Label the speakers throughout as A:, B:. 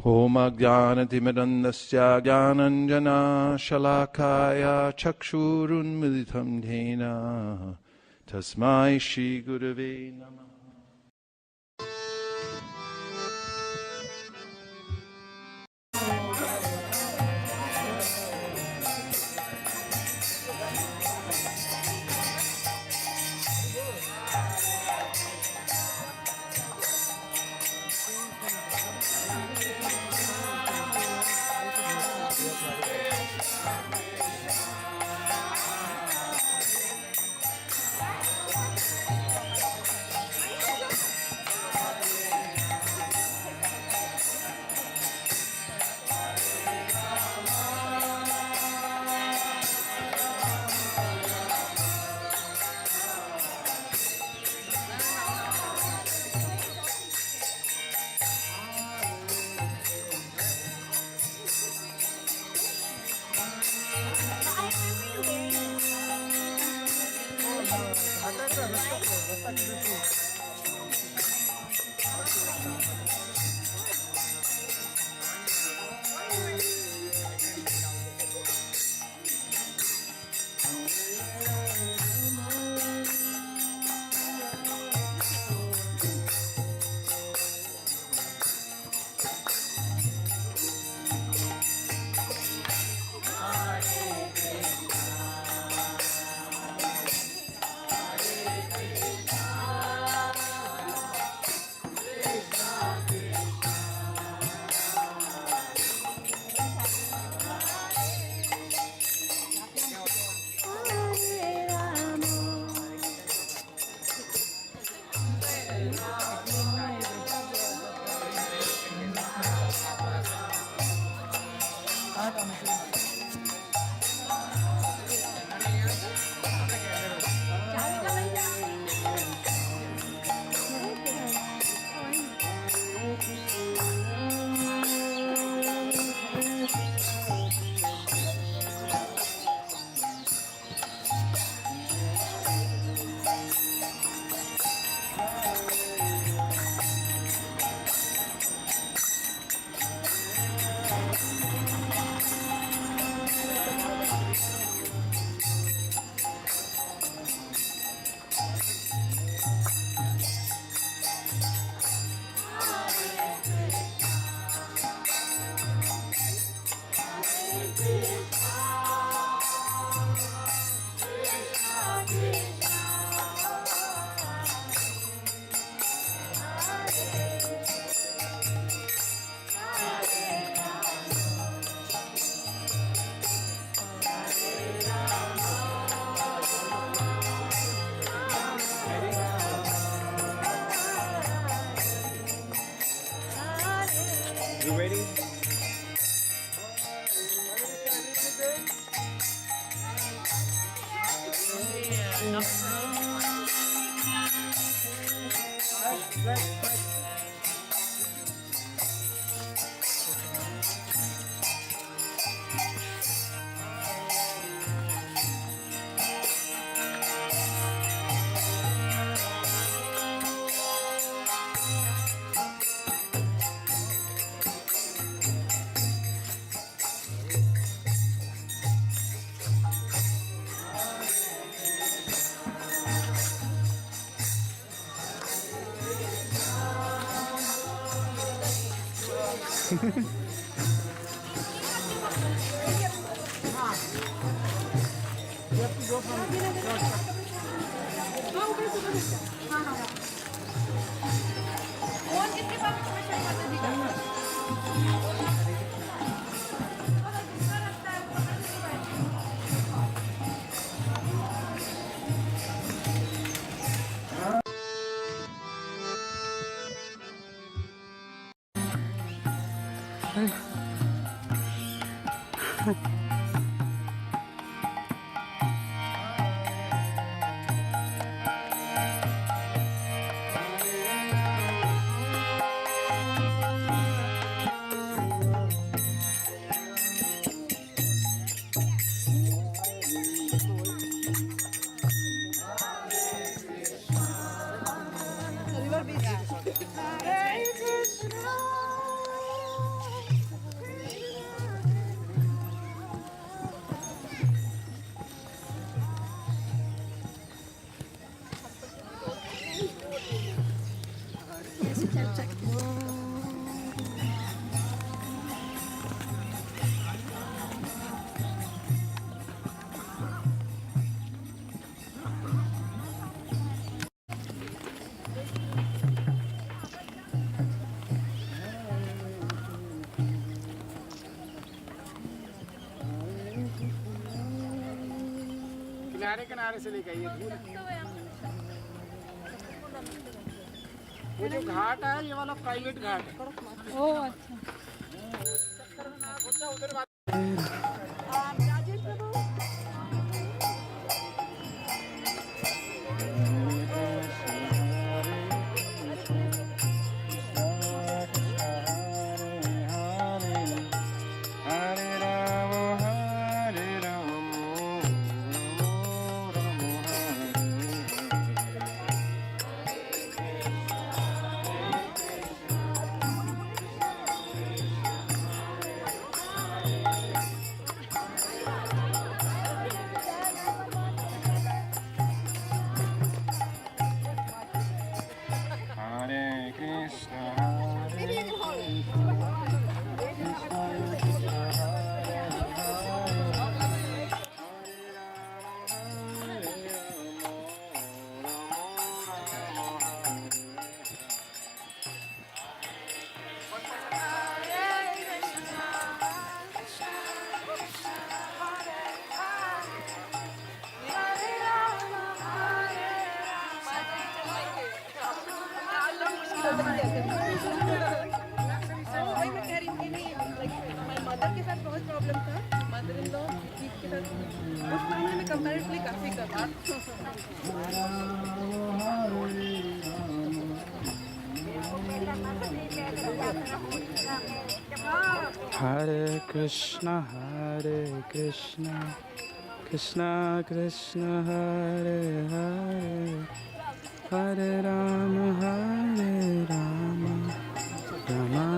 A: Om Ajnanatimidandasya Jnananjana Shalakaya Chakshurunmilitam Dhena Tasmai Shri Gurave Namah.
B: किनारे किनारे से लेके आइए धूल। वो जो घाट है ये वाला प्राइवेट घाट है।
C: ओह अच्छा।
B: उधर बात
C: मदर के साथ बहुत प्रॉब्लम था, मदर इन लॉ के साथ उस मामले में कंपैरेटिवली काफी कम।
D: Hare Krishna, Krishna Krishna, Hare Hare, Hare Rama, Rama Rama, Hare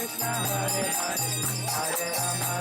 D: Krishna, Hare Hare, Hare Rama,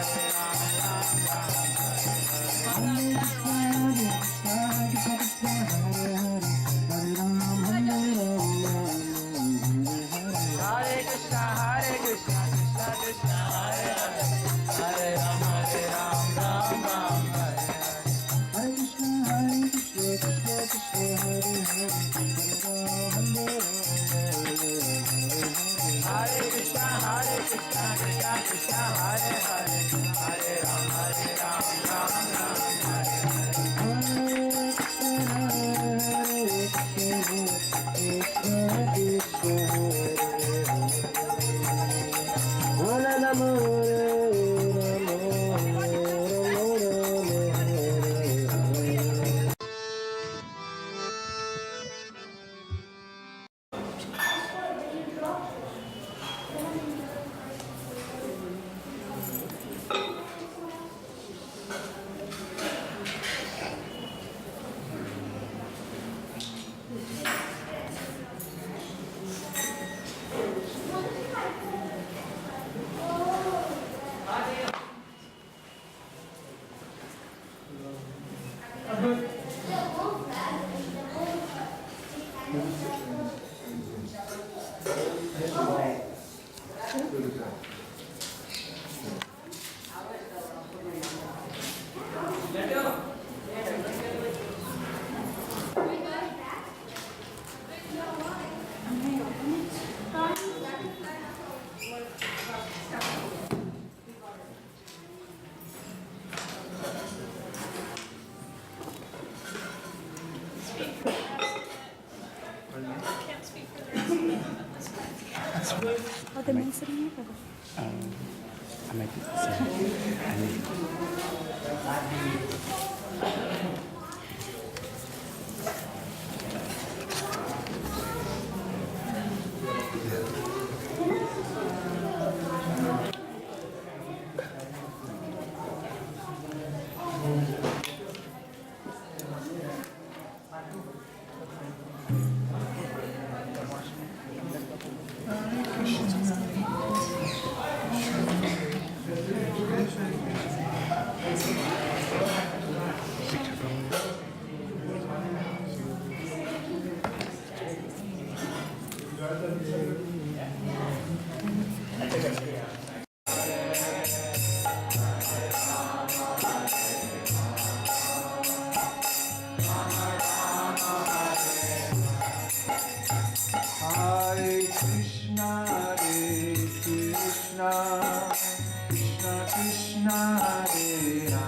D: Hare Krishna, Hare Krishna, Krishna Krishna, Hare Hare, Hare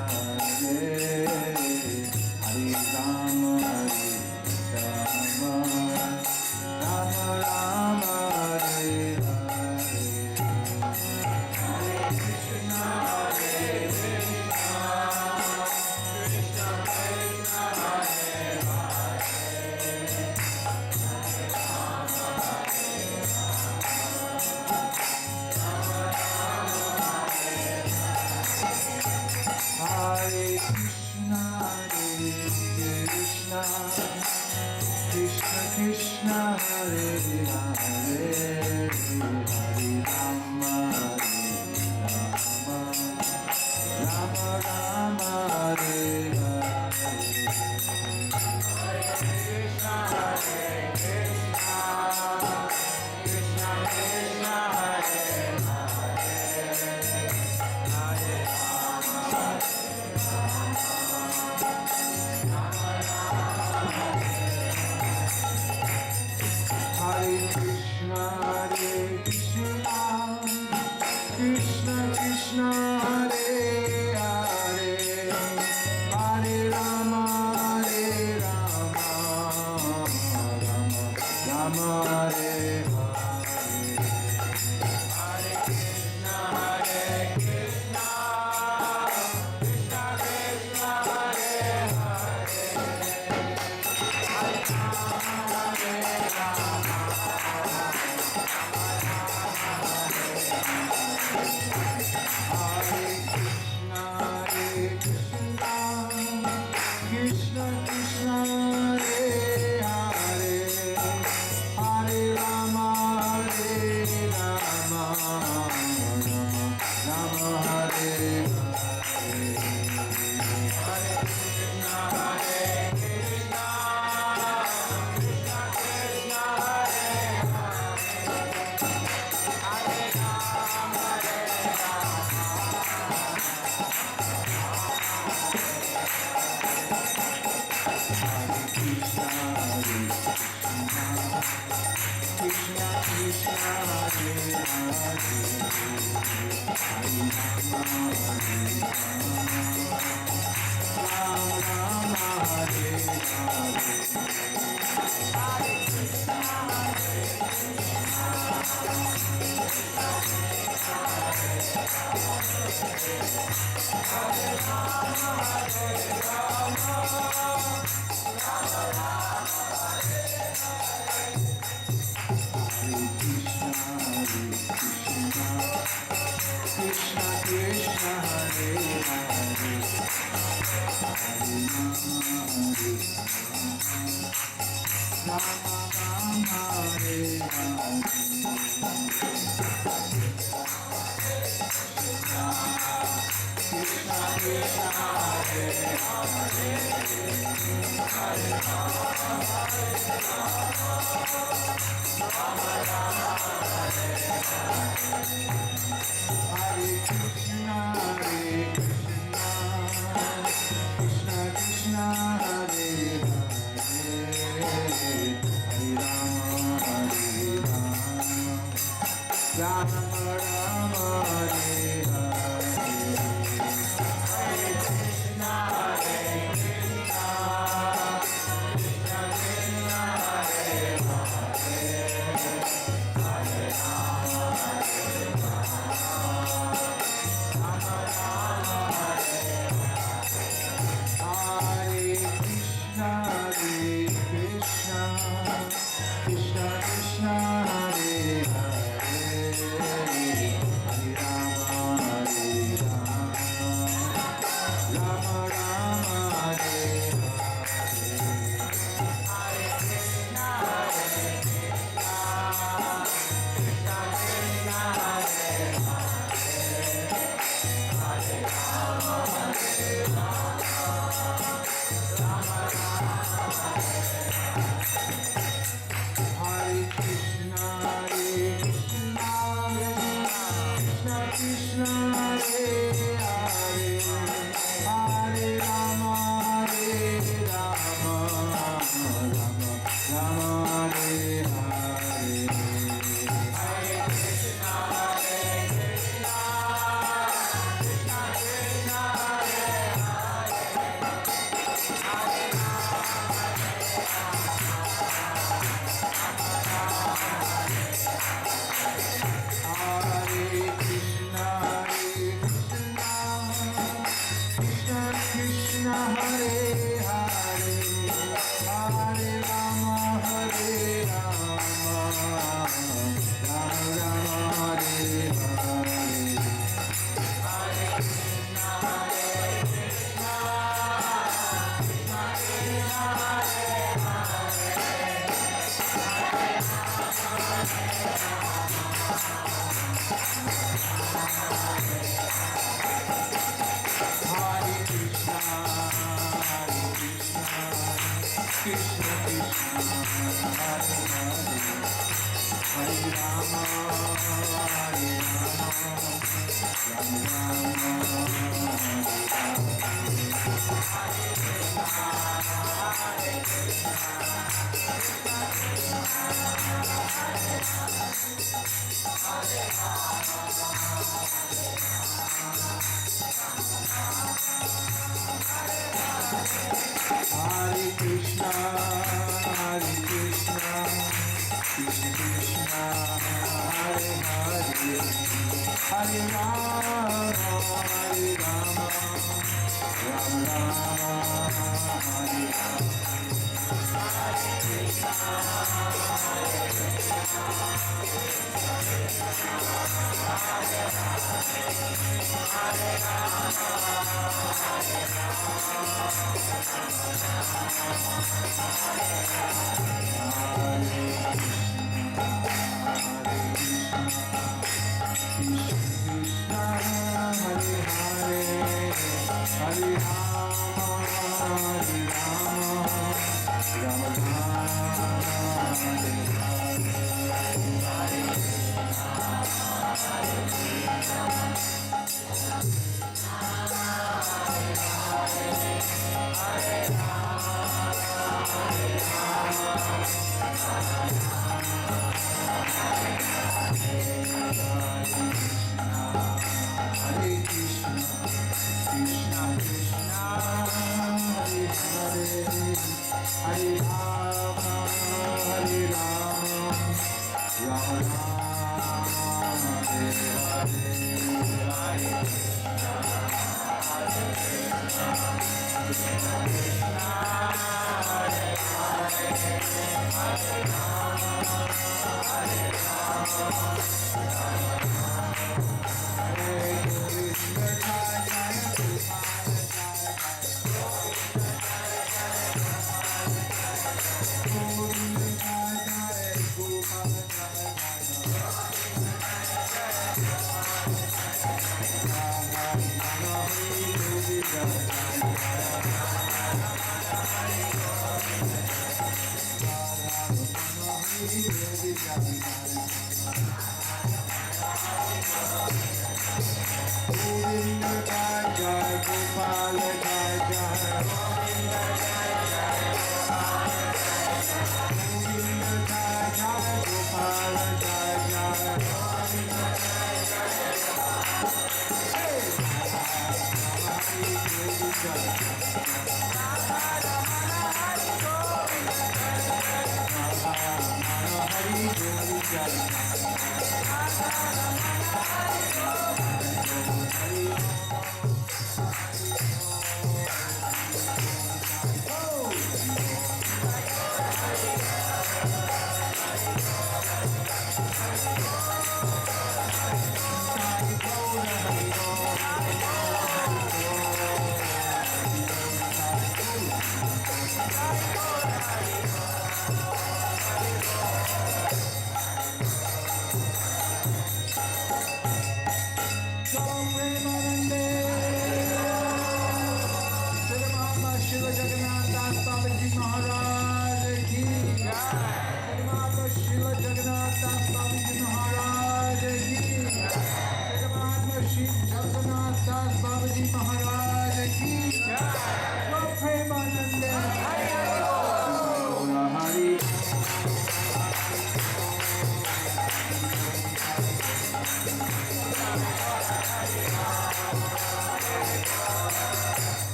D: Rama, Ram Ram, Hare Hare. Hare Krishna, Hare Krishna, Krishna Krishna, Hare Hare, Hare Rama, Ram Ram, Hare I might be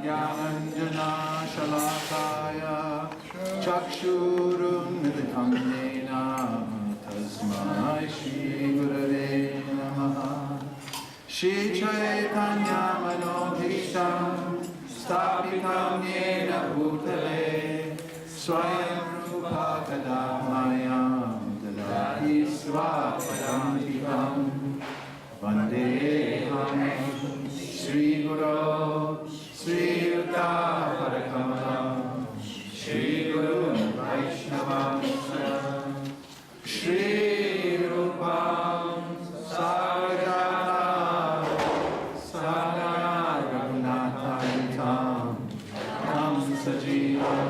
A: ज्ञानञ्जनाशलाकाय चक्षुरुन्मिलितं येन तस्मै श्रीगुरवे नमः। श्रीचैतन्यमनोभीष्टं स्थापितं येन भूतले स्वयं रूपा कदा मह्यं ददाति स्वपदान्तिकम्। वन्देऽहं श्रीगुरो श्रीयुता परिक्रमः श्रीगुरुं वैष्णवांश्च श्रीरूपं सागरजातं रघुनाथान्वितं तं सजीवं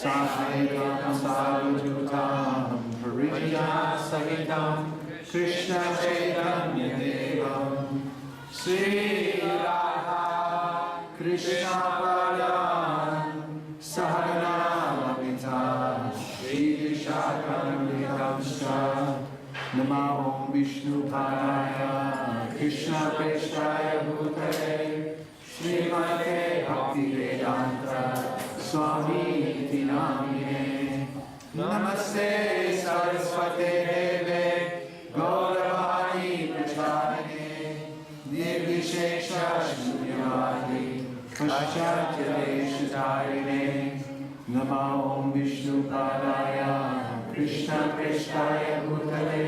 A: साद्वैतं सावधूतं परिजनसहितं कृष्ण चैतन्य देवं श्रीराधा कृष्ण पादान् सहगना ललिता श्रीशाखान्वितांश्च नमो विष्णुपादाय कृष्णप्रेष्ठाय भूतले श्रीमते भक्तिवेदान्त स्वामीति नामिने। नमस्ते सरस्वते देवे गौरवाणी प्रचारिणे निर्विशेष शून्यवादी पश्चात्यदेशधारिणे। नमो विष्णुपादाय कृष्णप्रेष्ठाय भूतले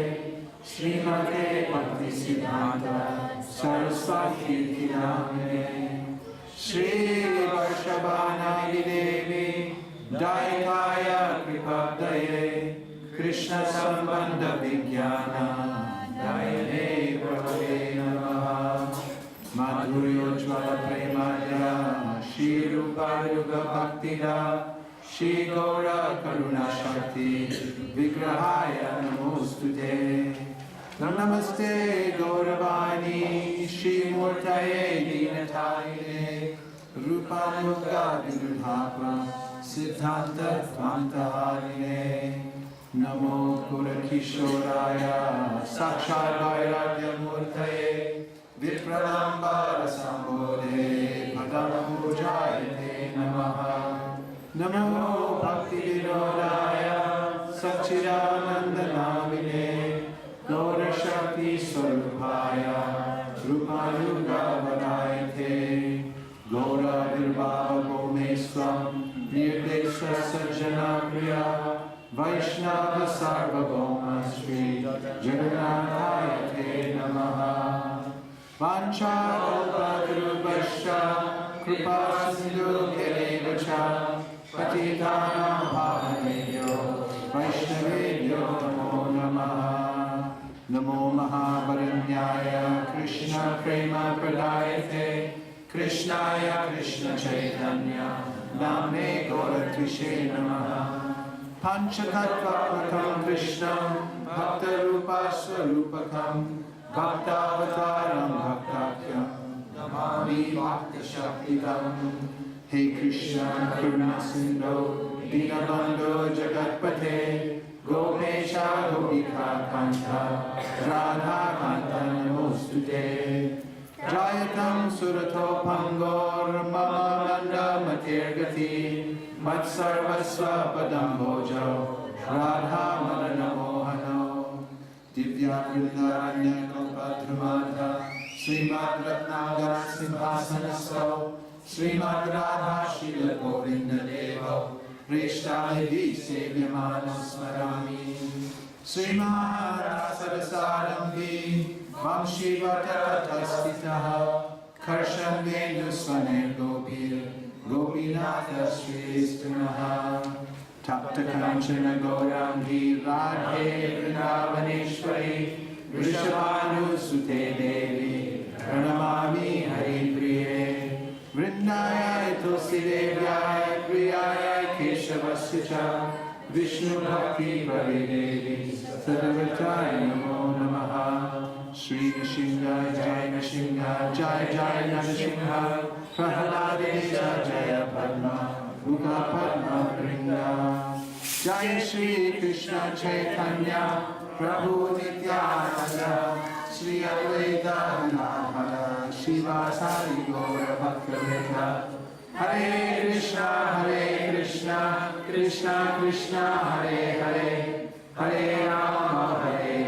A: श्रीमते भक्तिसिद्धान्त सरस्वतीति नामिने। श्रीवर्षभानायि देवी दायिकाय कृपाब्धये कृष्णसम्बन्ध विज्ञान दायिने प्रभवे नमः। माधुर्योज्ज्वल प्रेमाय श्रीरूपायुग भक्तिदा श्रीगौर करुणाशक्ति विग्रहाय नमोस्तुते। नमस्ते गौरवाणी श्रीमूर्तये दीनतारिणे रूपानुगाविरुद्धात्मा सिद्धान्त ध्वान्तहारिणे। नमो कुलकिशोराय साक्षात् वैराग्यमूर्तये विप्रलम्बर सम्बोधे पदपूजायते नमः। नमो भक्तिविनोदाय सच्चिदानन्दनामिने गौरशक्ति स्वरूपाय रूपानुगावदायते। गौरविर्भावो मे स्वं निर्देश सज्जना प्रिया वैष्णव सार्वभौम श्री जगन्नाथाय ते नमः। वाञ्छाकल्पतरुभ्यश्च कृपा सिन्धुभ्येव च पतितानां पावनेभ्यो वैष्णवेभ्यो नमो नमः। नमो महावरण्याय कृष्ण प्रेम प्रदायते कृष्णाय Krishna Chaitanya Name Goratrishe Namaha. Panchatattva Krishnam Bhakta Rupa Swarupakam Bhaktavataram Bhaktakyam Namami Bhakta Shaktikam. Hey Krishna Karuna Sindhu Dinabandhu Jagatpate Gopesha Gopika Kanta Radha Kanta Namostute. Jayatam Surato Pangor Mama Manda Matirgati Matsarvasva Padambojo Radha Madana Mohano Divya Vrindaranya Kalpadrumadha Srimad Ratnagar Simhasanaso Srimad Radha Shila Govinda Devo Rishtalivi Sevyamano Smarami Srimad Rasadasarambi Vamshivatatatastitaha Karsham Vendusvane Gopir Gopinatha Sristunaha Tapta Kanchana Gaurangi Radhe Vrindavaneshwari Vrishabhanu Sute Devi Pranamami Hari Priye Vrindaya Tulsi Devyaya Priyaya Keshavasya Vishnu Bhakti Pradevi Sadavatai Namo Namaha. Shri Nishinga Jai Nishinga Jai Jai Nishinga Prahaladesha Jaya Padma Uga Padma Vrinda. Jai Shri Krishna Chaitanya Prabhu Nityananda Shri Advaita Gadadhara Srivasadi Gaura Bhakta Hare Krishna Krishna Krishna Hare Hare Hare Rama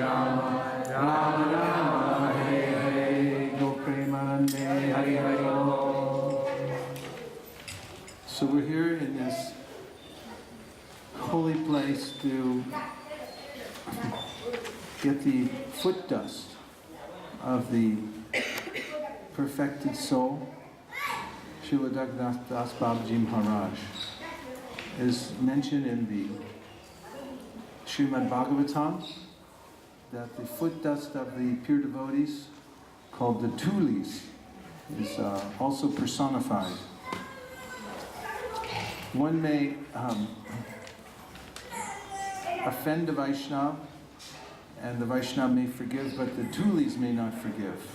A: Rama Rama Hare Hare Go Premanande Hare Hare. So we're here in this holy place to get the foot dust of the perfected soul, Srila Jagannath Das Babaji Maharaj, is mentioned in the Srimad Bhagavatam that the foot dust of the pure devotees, called the tulis, is also personified. One may offend the Vaishnava, and the Vaishnava may forgive, but the tulis may not forgive.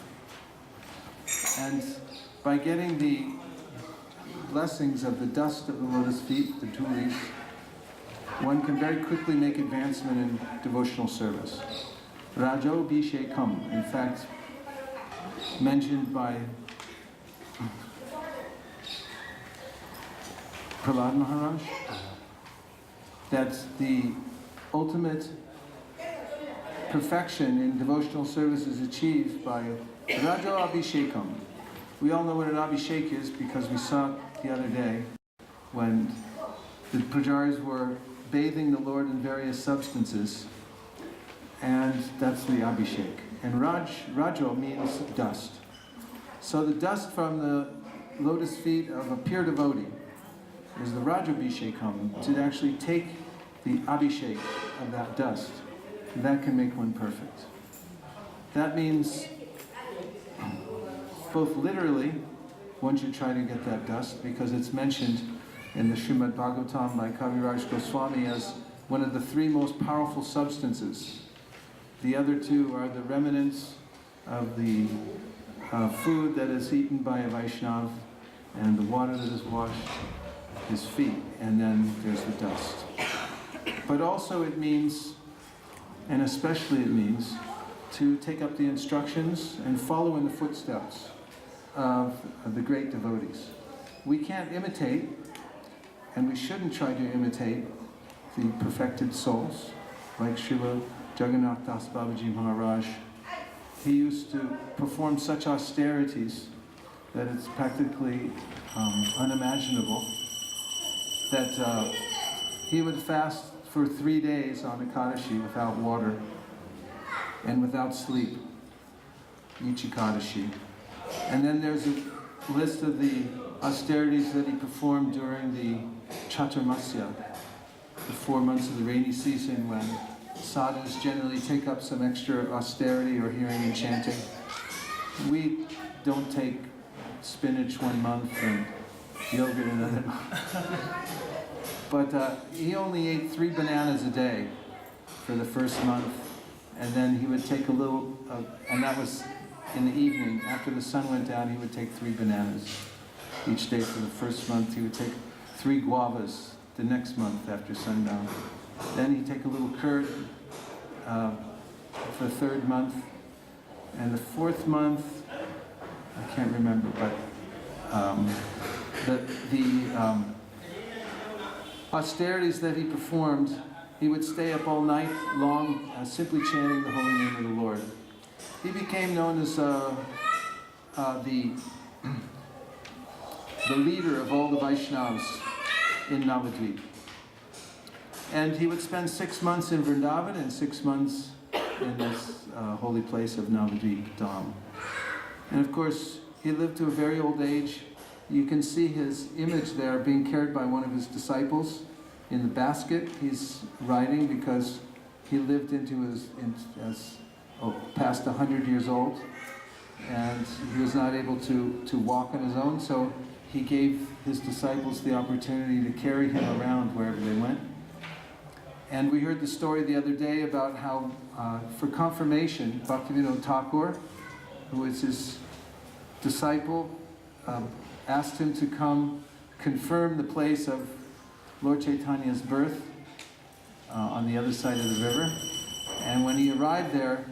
A: And by getting the blessings of the dust of the lotus feet, the tulis, one can very quickly make advancement in devotional service. Rajo Bhishekam, in fact, mentioned by Prahlad Maharaj, that the ultimate perfection in devotional service is achieved by Rajo Abhishekam. We all know what an Abhishek is because we saw it the other day when the pujaris were bathing the Lord in various substances, and that's the Abhishek. And Rajo means dust. So the dust from the lotus feet of a pure devotee is the Rajabhishekam, to actually take the Abhishek of that dust. That can make one perfect. That means, both literally, one should try to get that dust, because it's mentioned in the Srimad Bhagavatam by Kaviraj Goswami as one of the three most powerful substances. The other two are the remnants of the food that is eaten by a Vaishnava, and the water that has washed his feet, and then there's the dust. But also it means, and especially it means, to take up the instructions and follow in the footsteps of the great devotees. We can't imitate, and we shouldn't try to imitate, the perfected souls, like Srila Jagannath Das Babaji Maharaj. He used to perform such austerities that it's practically unimaginable, that he would fast for 3 days on Ekadashi without water and without sleep, each Ekadashi. And then there's a list of the austerities that he performed during the Chaturmasya, the 4 months of the rainy season when sadhus generally take up some extra austerity or hearing and chanting. We don't take spinach 1 month and yogurt and other. But he only ate 3 bananas a day for the first month, and then he would take a little, and that was in the evening. After the sun went down, he would take 3 bananas each day for the first month. He would take 3 guavas the next month after sundown. Then he'd take a little curd for the 3rd month. And the 4th month, I can't remember, but the austerities that he performed, he would stay up all night long simply chanting the holy name of the Lord. He became known as the leader of all the Vaishnavas in Navadvip. And he would spend 6 months in Vrindavan and 6 months in this holy place of Navadvip Dham. And of course, he lived to a very old age. You can see his image there being carried by one of his disciples in the basket. He's riding because he lived past 100 years old, and he was not able to walk on his own, so he gave his disciples the opportunity to carry him around wherever they went. And we heard the story the other day about how, for confirmation, Bhaktivinoda Thakur, who was his disciple, asked him to come confirm the place of Lord Chaitanya's birth on the other side of the river. And when he arrived there,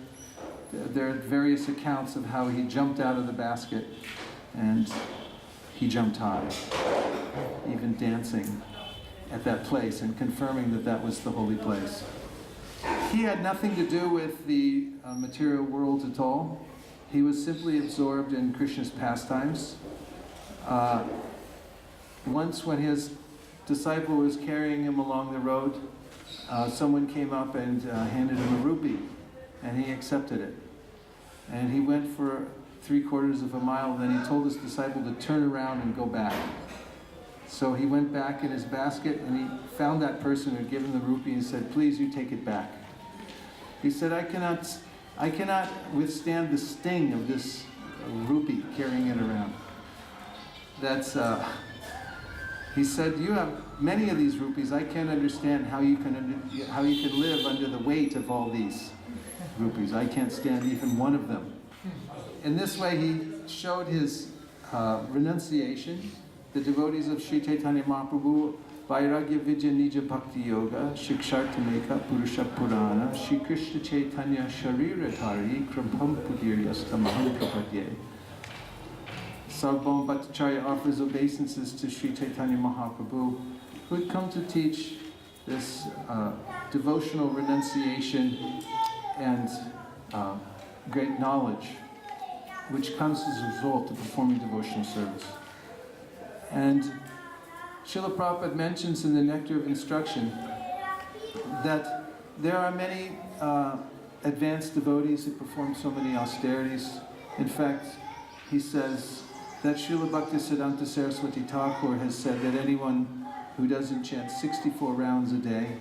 A: there are various accounts of how he jumped out of the basket, and he jumped high, even dancing at that place and confirming that that was the holy place. He had nothing to do with the material world at all. He was simply absorbed in Krishna's pastimes. Once when his disciple was carrying him along the road, someone came up and handed him a rupee, and he accepted it. And he went for 3/4 of a mile, then he told his disciple to turn around and go back. So he went back in his basket and he found that person who had given the rupee and said, "Please, you take it back." He said, I cannot withstand the sting of this rupee, carrying it around. He said, "You have many of these rupees. I can't understand how you can live under the weight of all these rupees. I can't stand even one of them." In this way, he showed his renunciation. The devotees of Sri Chaitanya Mahaprabhu, Vairagya Vidya Nija Bhakti Yoga, Shikshartameka Purusha Purana, Shri Krishna Chaitanya Shariratari, Krampam Pudiryastamaham Prapadye. Sarvabhauma Bhattacharya offers obeisances to Sri Chaitanya Mahaprabhu, who had come to teach this devotional renunciation and great knowledge, which comes as a result of performing devotional service. And Srila Prabhupada mentions in the Nectar of Instruction that there are many advanced devotees who perform so many austerities. In fact, he says that Srila Bhaktisiddhanta Saraswati Thakur has said that anyone who doesn't chant 64 rounds a day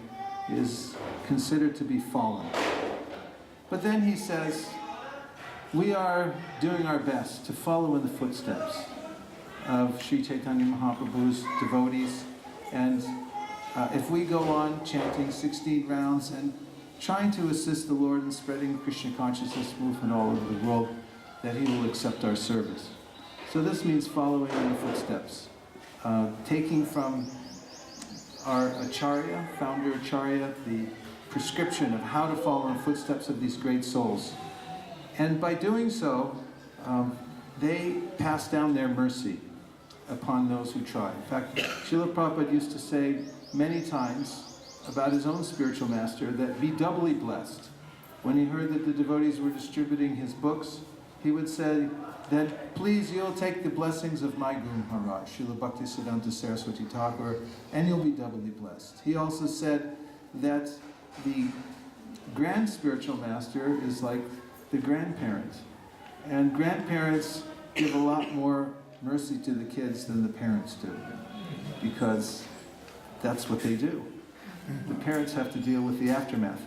A: is considered to be fallen. But then he says, we are doing our best to follow in the footsteps of Sri Chaitanya Mahaprabhu's devotees, and if we go on chanting 16 rounds and trying to assist the Lord in spreading Krishna consciousness movement all over the world, that He will accept our service. So this means following in the footsteps, taking from our Acharya, founder Acharya, the prescription of how to follow in the footsteps of these great souls. And by doing so, they pass down their mercy upon those who try. In fact, Srila Prabhupada used to say many times about his own spiritual master that be doubly blessed. When he heard that the devotees were distributing his books, he would say that, please, you'll take the blessings of my Guru Maharaj, Srila Bhaktisiddhanta Saraswati Thakur, and you'll be doubly blessed. He also said that the grand spiritual master is like the grandparent. And grandparents give a lot more mercy to the kids than the parents do, because that's what they do. The parents have to deal with the aftermath.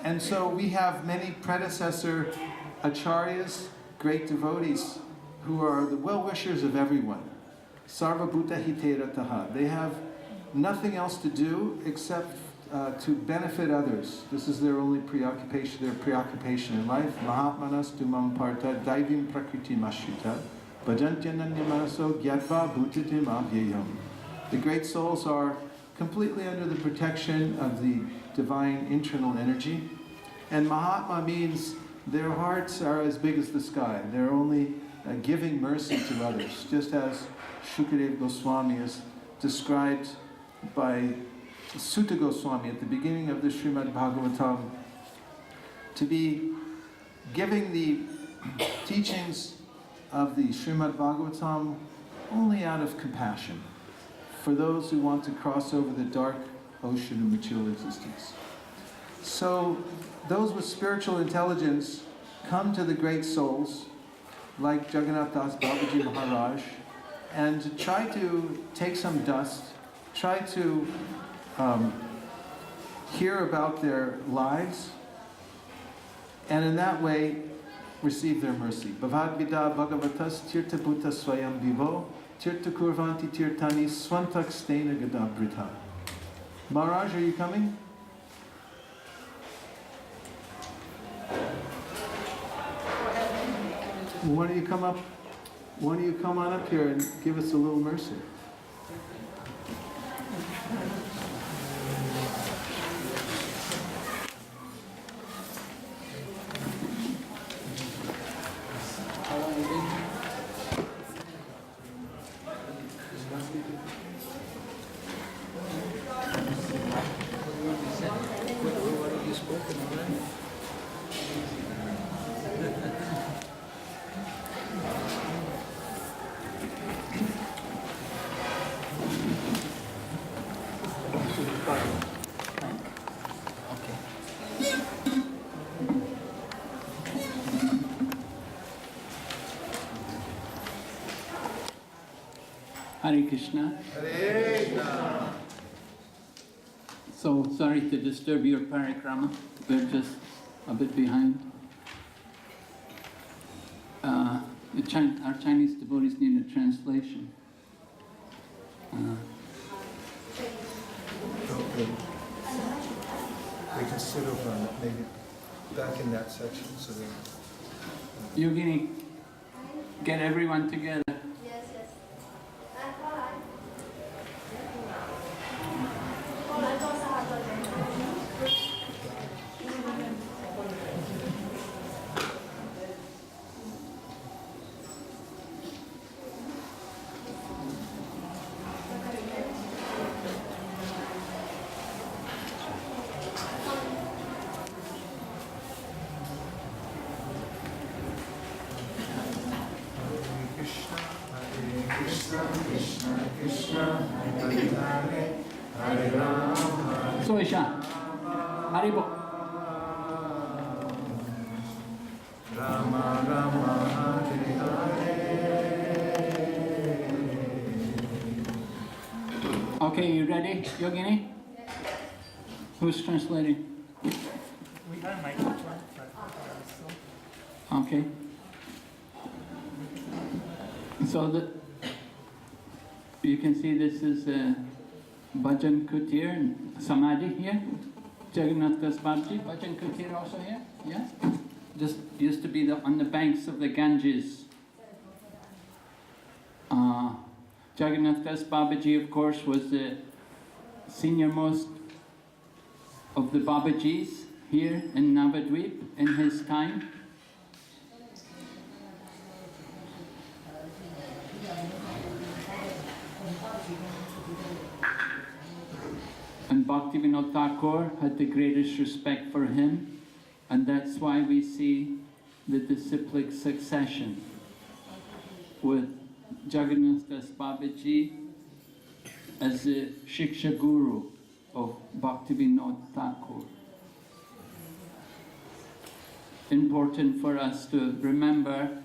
A: And so we have many predecessor acharyas, great devotees, who are the well-wishers of everyone. Sarva Bhuta Hiterataha. They have nothing else to do except to benefit others. This is their only preoccupation, in life. Mahatmanas tumam parta daivim prakriti mashrita bhajantyananya manaso gyatva bhutitim avyayam. The great souls are completely under the protection of the divine internal energy. And Mahatma means their hearts are as big as the sky. They're only giving mercy to others, just as Shukadeva Goswami is described by Sutta Goswami at the beginning of the Srimad Bhagavatam to be giving the teachings of the Srimad Bhagavatam only out of compassion for those who want to cross over the dark ocean of material existence. So those with spiritual intelligence come to the great souls like Jagannath Das Babaji Maharaj and try to take some dust, try to hear about their lives, and in that way receive their mercy. Bhavad Vida Bhagavatas Tirtha Bhuta Swayam Vivo Tirtha Kurvanti Tirtani Swantak Stena Gadabrita. Maharaj, are you coming? Why don't you come up? Why don't you come on up here and give us a little mercy?
E: Hare Krishna.
A: Hare Krishna.
E: So sorry to disturb your Parikrama. We're just a bit behind. Our Chinese devotees need a translation.
A: Okay. We can sit over on it, maybe back in that section so that...
E: You're going to get everyone together. So Isha, Haribo.
A: Rama Rama Hare Hare.
E: Okay, you ready, Yogini? Who's translating?
D: We have a microphone.
E: Okay. So you can see this is Bhajan Kutir and Samadhi here. Jagannath Das Babaji. Bhajan Kutir also here. Yeah. Just used to be on the banks of the Ganges. Jagannath Das Babaji, of course, was the senior most of the Babajis here in Navadvip in his time. And Bhaktivinoda Thakur had the greatest respect for him, and that's why we see the disciplic succession with Jagannath Das Babaji as the Shiksha Guru of Bhaktivinoda Thakur. Important for us to remember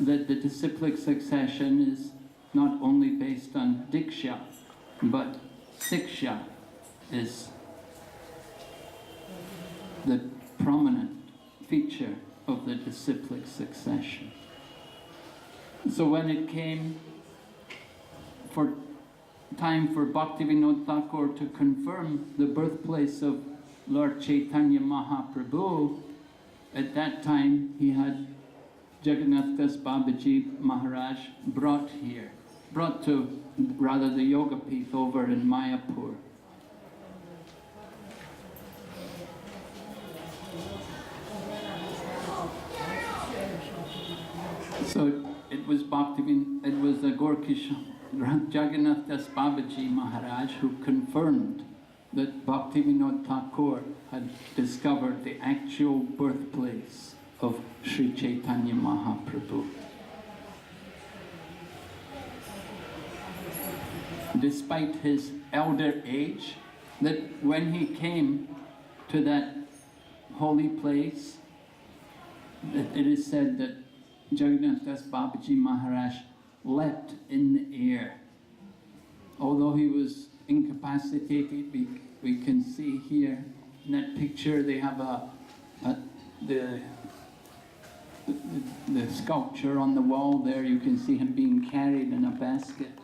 E: that the disciplic succession is not only based on Diksha, but Siksha is the prominent feature of the disciplic succession. So when it came for time for Bhaktivinoda Thakur to confirm the birthplace of Lord Chaitanya Mahaprabhu, at that time he had Jagannath Das Babaji Maharaj brought to the Yoga Pith over in Mayapur. So it was Jagannath Das Babaji Maharaj who confirmed that Bhaktivinoda Thakur had discovered the actual birthplace of Sri Chaitanya Mahaprabhu. Despite his elder age, that when he came to that holy place, it is said that Jagannath Das Babaji Maharaj leapt in the air. Although he was incapacitated, we can see here in that picture they have the sculpture on the wall there. You can see him being carried in a basket.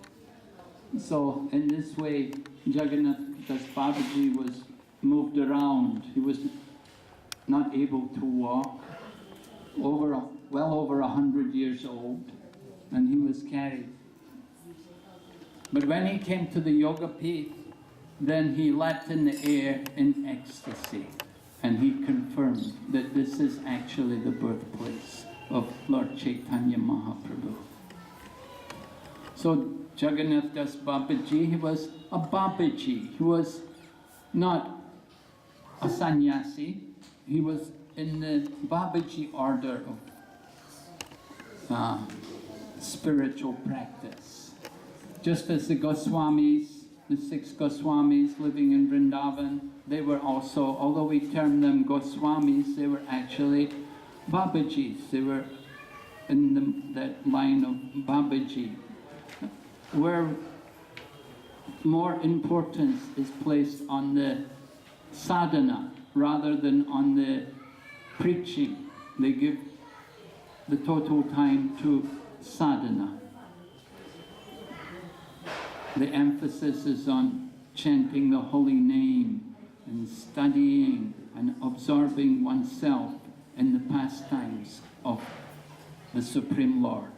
E: So in this way, Jagannath Das Babaji was moved around. He was not able to walk, well over 100 years old, and he was carried. But when he came to the Yoga Pith, then he leapt in the air in ecstasy, and he confirmed that this is actually the birthplace of Lord Chaitanya Mahaprabhu. So Jagannath Das Babaji, he was a Babaji. He was not a sannyasi. He was in the Babaji order of spiritual practice. Just as the Goswamis, the 6 Goswamis living in Vrindavan, they were also, although we term them Goswamis, they were actually Babajis. They were in that line of Babaji, where more importance is placed on the sadhana rather than on the preaching. They give the total time to sadhana. The emphasis is on chanting the holy name and studying and absorbing oneself in the pastimes of the Supreme Lord.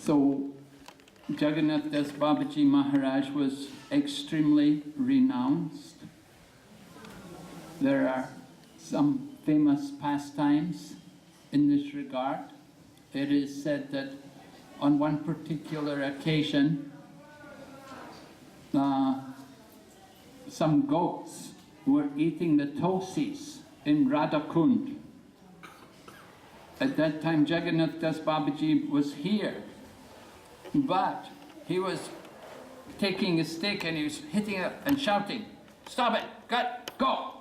E: So Jagannath Das Babaji Maharaj was extremely renounced. There are some famous pastimes in this regard. It is said that on one particular occasion, some goats were eating the tulsis in Radhakund. At that time, Jagannath Das Babaji was here, but he was taking a stick and he was hitting it and shouting, "Stop it! Go!"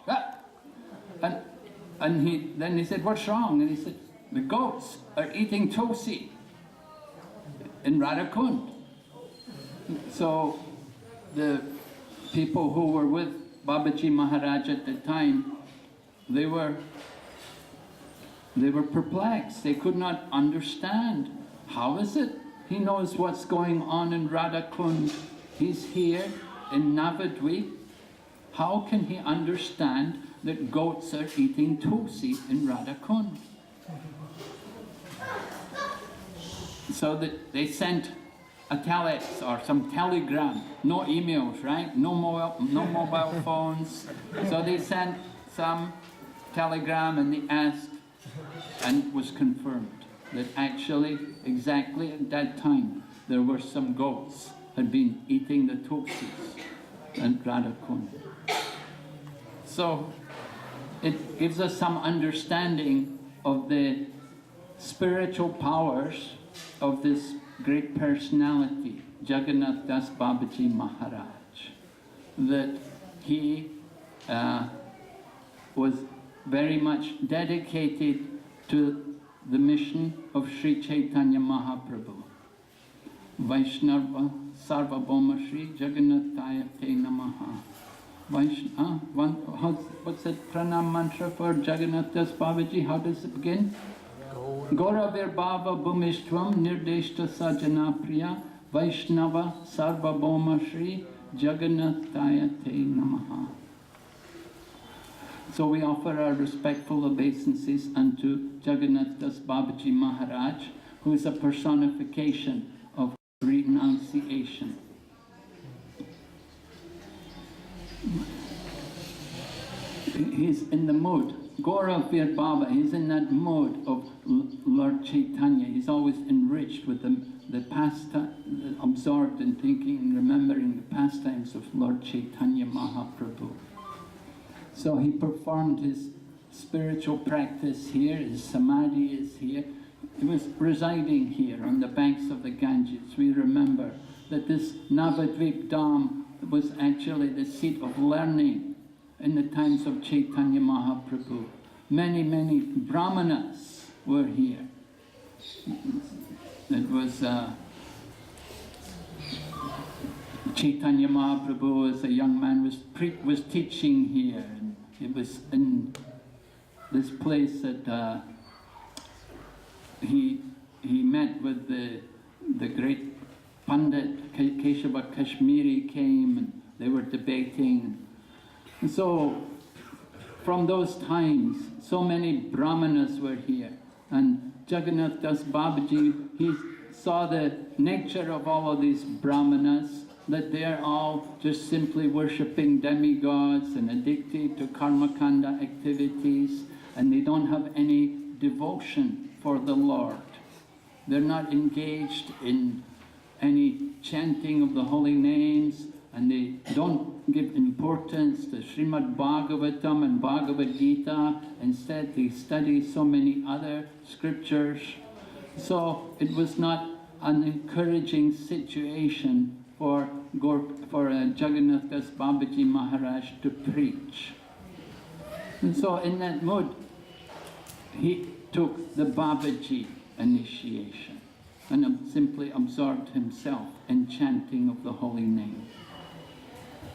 E: And then he said, "What's wrong?" And he said, "The goats are eating tulsi in Radhakund." So the people who were with Babaji Maharaj at the time, they were perplexed. They could not understand. How is it? He knows what's going on in Radhakund. He's here in Navadvip. How can he understand that goats are eating tulsi in Radhakund? So that they sent a telex or some telegram, no emails, right? No mobile phones. So they sent some telegram and they asked, and it was confirmed that actually, exactly at that time, there were some goats had been eating the tulsis in Radhakund. So it gives us some understanding of the spiritual powers of this great personality, Jagannath Das Babaji Maharaj, that he was very much dedicated to the mission of Sri Chaitanya Mahaprabhu. Vaishnava Sarvabhauma Sri Jagannathaya Te Namaha. What's that pranam mantra for Jagannath Das Babaji? How does it begin? Gauravirbhava Bhumishthvam Nirdeshta Sajana Priya Vaishnava Sarvabhauma Shri Jagannathaya Te Namaha. So we offer our respectful obeisances unto Jagannath Das Babaji Maharaj, who is a personification of renunciation. He's in the mood. Gauravir Baba, he's in that mode of Lord Chaitanya. He's always enriched with the pastime, absorbed in thinking and remembering the pastimes of Lord Chaitanya Mahaprabhu. So he performed his spiritual practice here, his samadhi is here. He was residing here on the banks of the Ganges. We remember that this Navadvip Dham was actually the seat of learning in the times of Chaitanya Mahaprabhu. Many, many brahmanas were here. It was Chaitanya Mahaprabhu, as a young man, was teaching here. And it was in this place that he met with the great Pandit Keshava Kashmiri came, and they were debating. And so, from those times, so many brahmanas were here. And Jagannath Das Babaji, he saw the nature of all of these brahmanas, that they're all just simply worshipping demigods and addicted to karmakanda activities, and they don't have any devotion for the Lord. They're not engaged in any chanting of the holy names, and they don't give importance to Srimad Bhagavatam and Bhagavad Gita. Instead, they study so many other scriptures. So it was not an encouraging situation for Jagannath Das Babaji Maharaj to preach. And so in that mood, he took the Babaji initiation and simply absorbed himself in chanting of the holy name.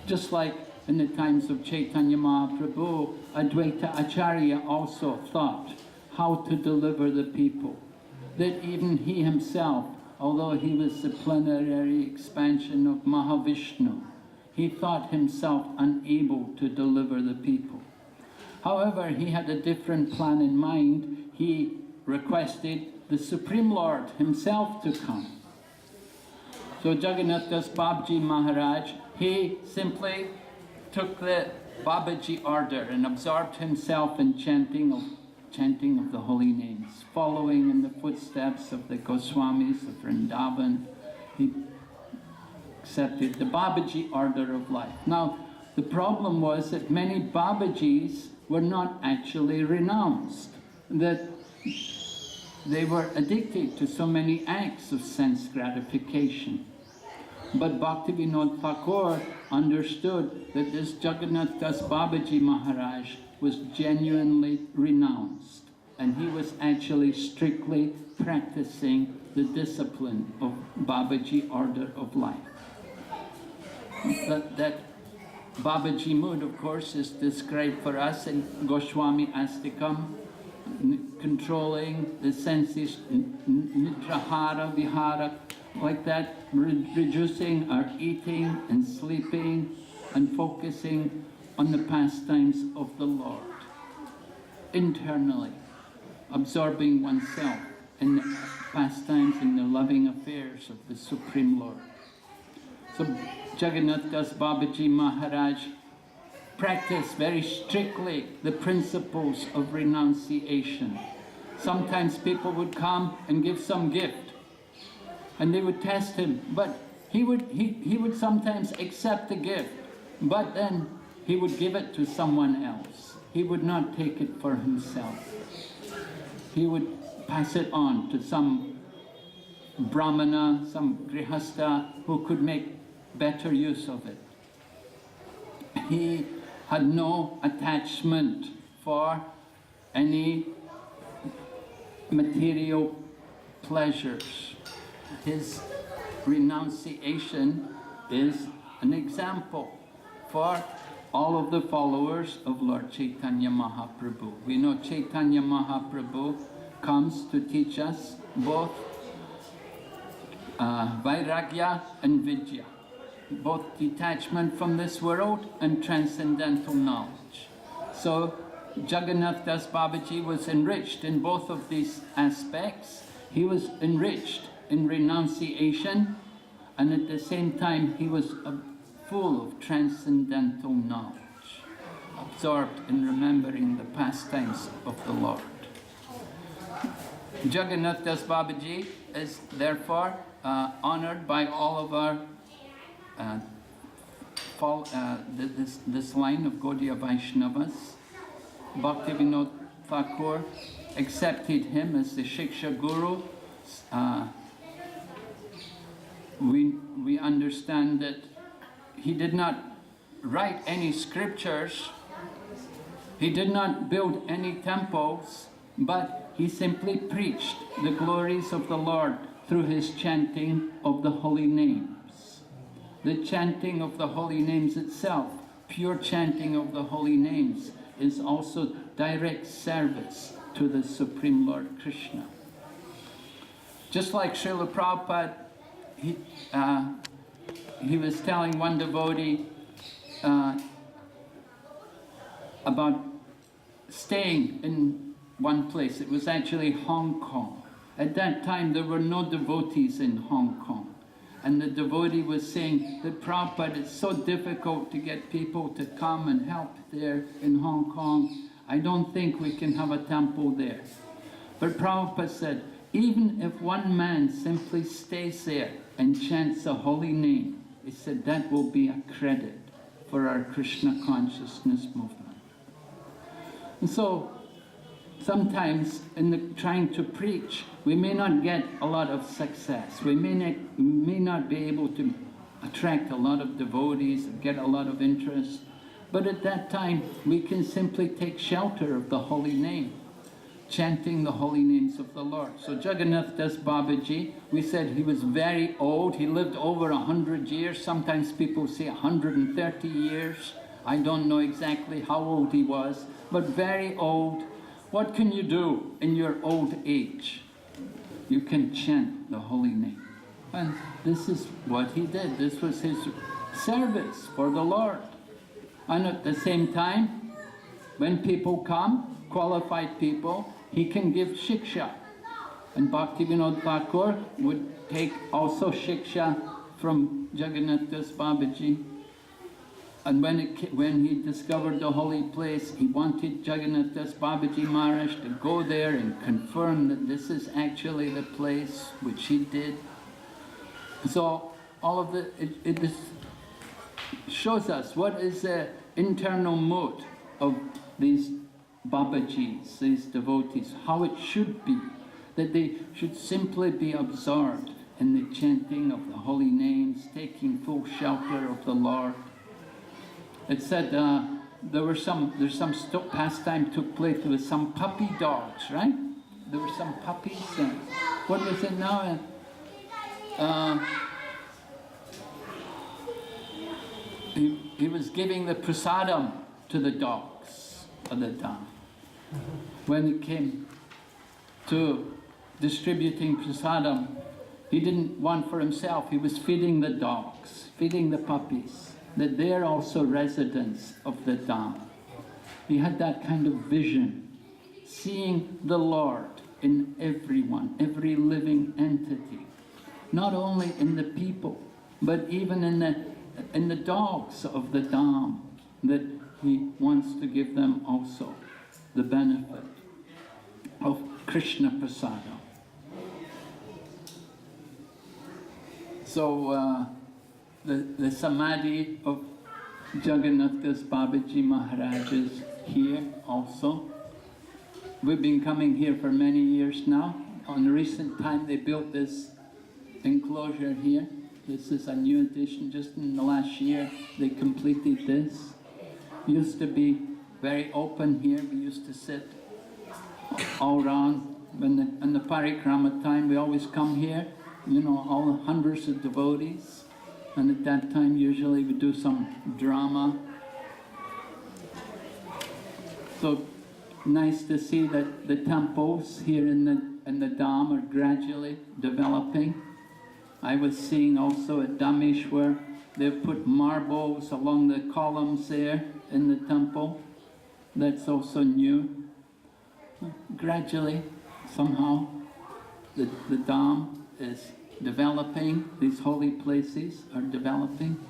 E: Just like in the times of Chaitanya Mahaprabhu, Advaita Acharya also thought how to deliver the people. That even he himself, although he was the plenary expansion of Mahavishnu, he thought himself unable to deliver the people. However, he had a different plan in mind. He requested the Supreme Lord himself to come. So Jagannath Das Babaji Maharaj, he simply took the Babaji order and absorbed himself in chanting of the holy names, following in the footsteps of the Goswamis of Vrindavan. He accepted the Babaji order of life. Now, the problem was that many Babajis were not actually renounced, that they were addicted to so many acts of sense gratification. But Bhaktivinoda Thakur understood that this Jagannath Das Babaji Maharaj was genuinely renounced, and he was actually strictly practicing the discipline of Babaji order of life. That Babaji mood, of course, is described for us in Goswami Astikam, controlling the senses, nidrahara, vihara, like that, reducing our eating and sleeping and focusing on the pastimes of the Lord. Internally, absorbing oneself in the pastimes and the loving affairs of the Supreme Lord. So Jagannath Das Babaji Maharaj practiced very strictly the principles of renunciation. Sometimes people would come and give some gift, and they would test him, but he would sometimes accept the gift, but then he would give it to someone else. He would not take it for himself. He would pass it on to some brahmana, some grihastha who could make better use of it. He had no attachment for any material pleasures. His renunciation is an example for all of the followers of Lord Chaitanya Mahaprabhu. We know Chaitanya Mahaprabhu, comes to teach us both Vairagya and Vidya, both detachment from this world and transcendental knowledge. So Jagannath Das Babaji was enriched in both of these aspects. He was enriched in renunciation, and at the same time he was full of transcendental knowledge, absorbed in remembering the pastimes of the Lord. Jagannath Das Babaji is therefore honored by all of our this line of Gaudiya Vaishnavas. Bhaktivinoda Thakur accepted him as the Shiksha Guru. We understand that he did not write any scriptures, he did not build any temples, but he simply preached the glories of the Lord through his chanting of the holy names. The chanting of the holy names itself, pure chanting of the holy names, is also direct service to the Supreme Lord Krishna. Just like Srila Prabhupada, he was telling one devotee about staying in one place. It was actually Hong Kong. At that time there were no devotees in Hong Kong. And the devotee was saying that Prabhupada, it's so difficult to get people to come and help there in Hong Kong. I don't think we can have a temple there. But Prabhupada said, even if one man simply stays there and chants the holy name, he said that will be a credit for our Krishna consciousness movement. And so, sometimes in trying to preach, we may not get a lot of success. We may not be able to attract a lot of devotees, get a lot of interest. But at that time, we can simply take shelter of the holy name, chanting the holy names of the Lord. So Jagannath Das Babaji, we said he was very old. He lived over 100 years. Sometimes people say 130 years. I don't know exactly how old he was, but very old. What can you do in your old age? You can chant the holy name. And this is what he did. This was his service for the Lord. And at the same time, when people come, qualified people, he can give shiksha. And Bhaktivinoda Thakur would take also shiksha from Jagannath Das Babaji. And when he discovered the holy place, he wanted Jagannath Das Babaji Maharaj to go there and confirm that this is actually the place, which he did. So all of it shows us what is the internal mood of these Babajis, these devotees, how it should be, that they should simply be absorbed in the chanting of the holy names, taking full shelter of the Lord. It said there's some pastime took place with some puppy dogs, right? There were some puppies. What was it now? He was giving the prasadam to the dogs of the Dham. When it came to distributing prasadam, he didn't want for himself. He was feeding the dogs, feeding the puppies, that they are also residents of the Dham. He had that kind of vision, seeing the Lord in everyone, every living entity, not only in the people, but even in the dogs of the Dham, that he wants to give them also the benefit of Krishna Prasadam. So the Samadhi of Jagannath Das Babaji Maharaj is here also. We've been coming here for many years now. On recent time they built this enclosure here. This is a new addition. Just in the last year they completed this. Used to be very open here. We used to sit all around. In the Parikrama time we always come here, you know, all hundreds of devotees. And at that time usually we do some drama. So nice to see that the temples here in the Dham are gradually developing. I was seeing also at Dhameshwar, they've put marbles along the columns there in the temple. That's also new. Gradually, somehow, the Dham is developing, these holy places are developing.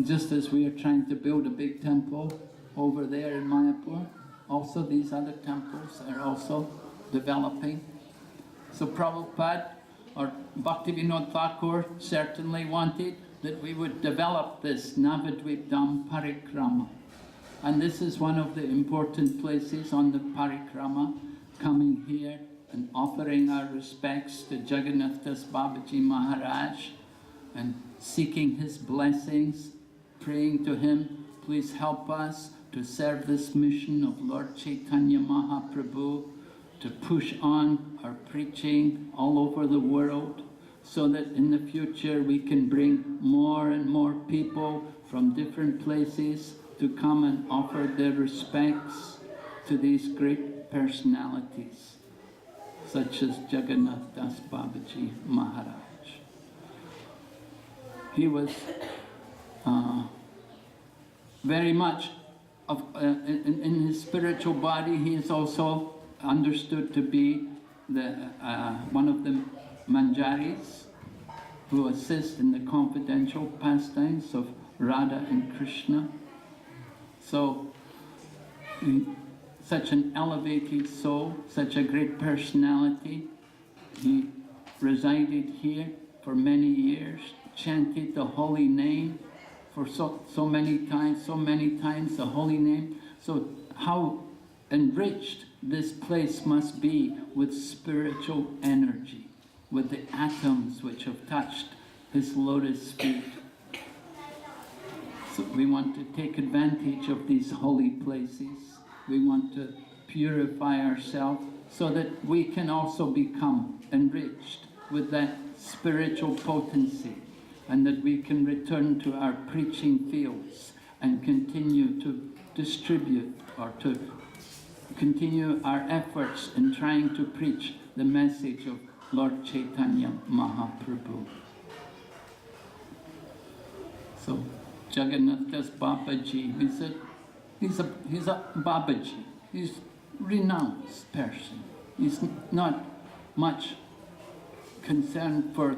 E: Just as we are trying to build a big temple over there in Mayapura, also these other temples are also developing. So Prabhupada or Bhaktivinoda Thakur certainly wanted that we would develop this Navadvip Dham Parikrama. And this is one of the important places on the Parikrama, coming here and offering our respects to Jagannath Das Babaji Maharaj and seeking his blessings, praying to him, please help us to serve this mission of Lord Chaitanya Mahaprabhu, to push on our preaching all over the world, so that in the future we can bring more and more people from different places to come and offer their respects to these great personalities, such as Jagannath Das Babaji Maharaj. He was very much in his spiritual body. He is also understood to be one of the manjaris who assist in the confidential pastimes of Radha and Krishna. So, such an elevated soul, such a great personality, he resided here for many years, chanted the holy name for so many times the holy name. So how enriched this place must be with spiritual energy, with the atoms which have touched his lotus feet. So we want to take advantage of these holy places. We want to purify ourselves so that we can also become enriched with that spiritual potency, and that we can return to our preaching fields and continue to distribute or to continue our efforts in trying to preach the message of Lord Chaitanya Mahaprabhu. So Jagannath Das Babaji, he's a Babaji. He's a renounced person. He's not much concerned for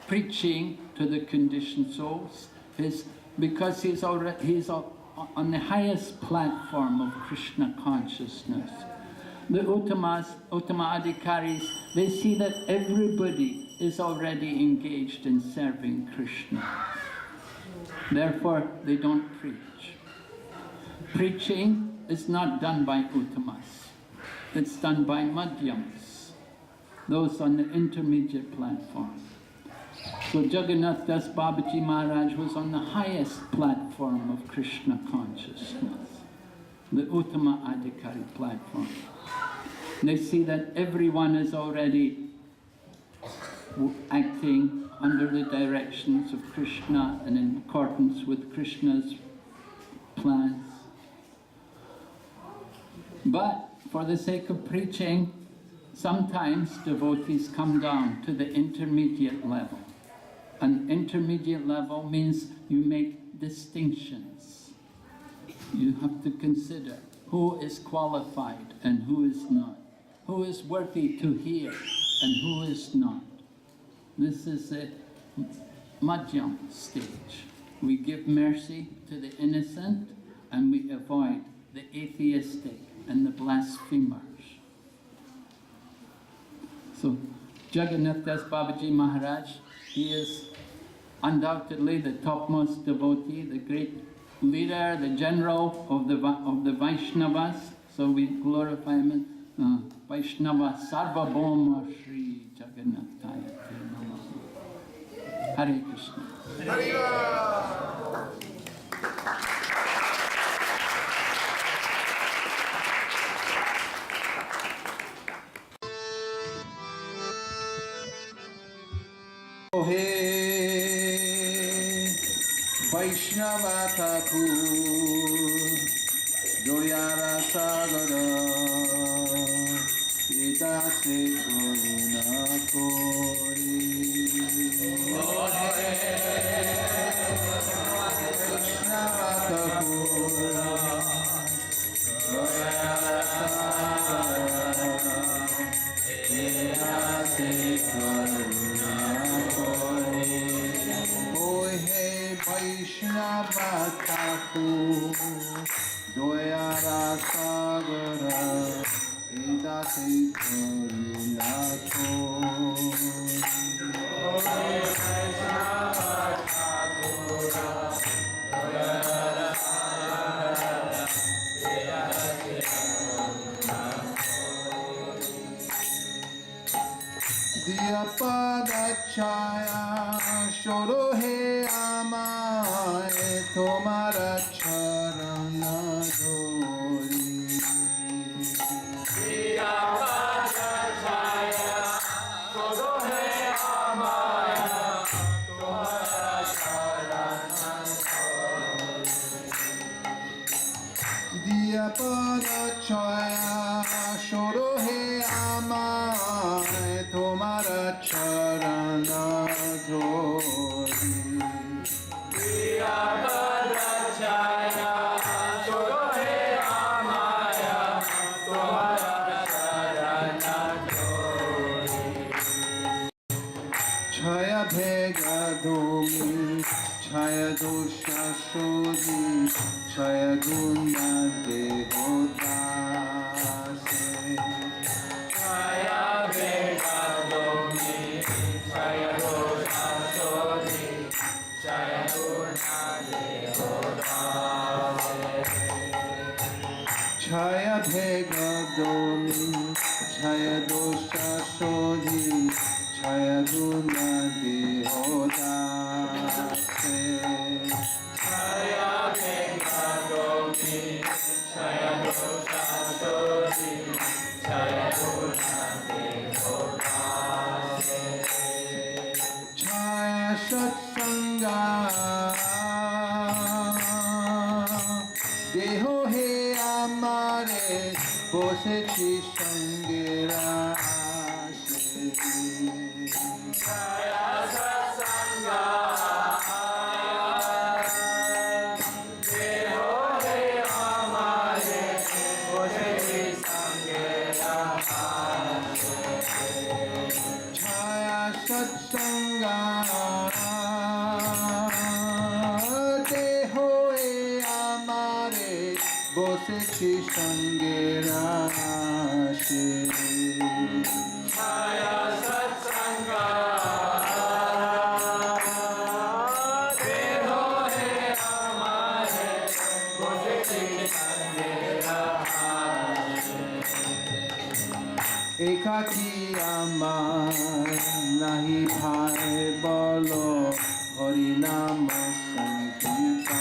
E: preaching to the conditioned souls. Because he's on the highest platform of Krishna consciousness. The Uttama Adhikaris, they see that everybody is already engaged in serving Krishna. Therefore, they don't preach. Preaching is not done by Uttamas. It's done by Madhyams, those on the intermediate platform. So Jagannath Das Babaji Maharaj was on the highest platform of Krishna consciousness, the Uttama Adhikari platform. They see that everyone is already acting under the directions of Krishna and in accordance with Krishna's plans. But for the sake of preaching, sometimes devotees come down to the intermediate level. An intermediate level means you make distinctions. You have to consider who is qualified and who is not, who is worthy to hear and who is not. This is the Madhyam stage. We give mercy to the innocent and we avoid the atheistic and the blasphemers. So Jagannath Das Babaji Maharaj, he is undoubtedly the topmost devotee, the great leader, the general of the Vaishnavas. So we glorify him as Vaishnava Sarvabhauma Shri Jagannathaya Te Namaha. Hare Krishna.
A: Vaishnava Thakur Doyara Sagara Ita Se Koruna Kori Krishna Vakapura Doyara Sagara Ita Se Koruna Kori Hoy Hey Vaishnava Thakur Doyara Sagara Ita Se Koruna Kori Diya Padachaya Shoro He Amaye Tomara Charana Dhori Diya Padachaya Shoro He Amaye Tomara Charana Dhori Chaya Bhega Domi Chaya Dosha Shodhi Chaya Guna Dehotase Chaya Bhega Domi Chaya Dosha Shodhi Chaya Guna Dehotase Chaya Satsanga Deho He Amare Bosechi Sangera Chaya Satsanga Deho E Amare Bosechi Sangera Chaya Satsanga Deho E Amare Bosechi Sangera Ekaki amar nahi bhai bolo Hari Nam Sankirtane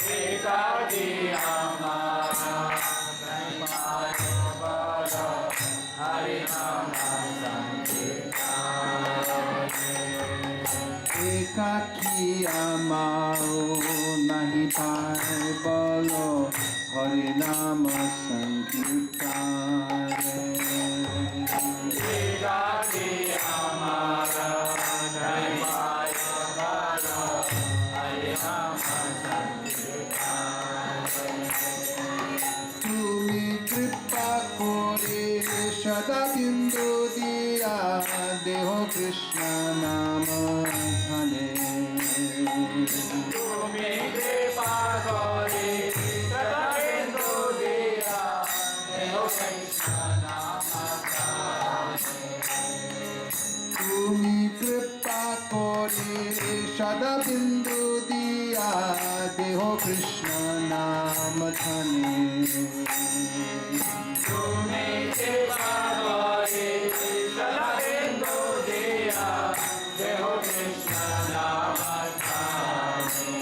A: Ekaki amar nahi bhai bolo Hari Nam Sankirtane Ekaki amar nahi bhai bolo Hari Nam Sankirtane Ekaki amar nahi bhai bolo Hari Nam Sankirtane Tumi kripa kore sada bindu diya Deho Krishna nama dhane Tumi kripa kore sada bindu diya Deho Krishna nama dhane Tumi kripa kore sada bindu diya Deho Krishna nama dhane Tumi kripa kore sada bindu diya Deho Krishna nama dhane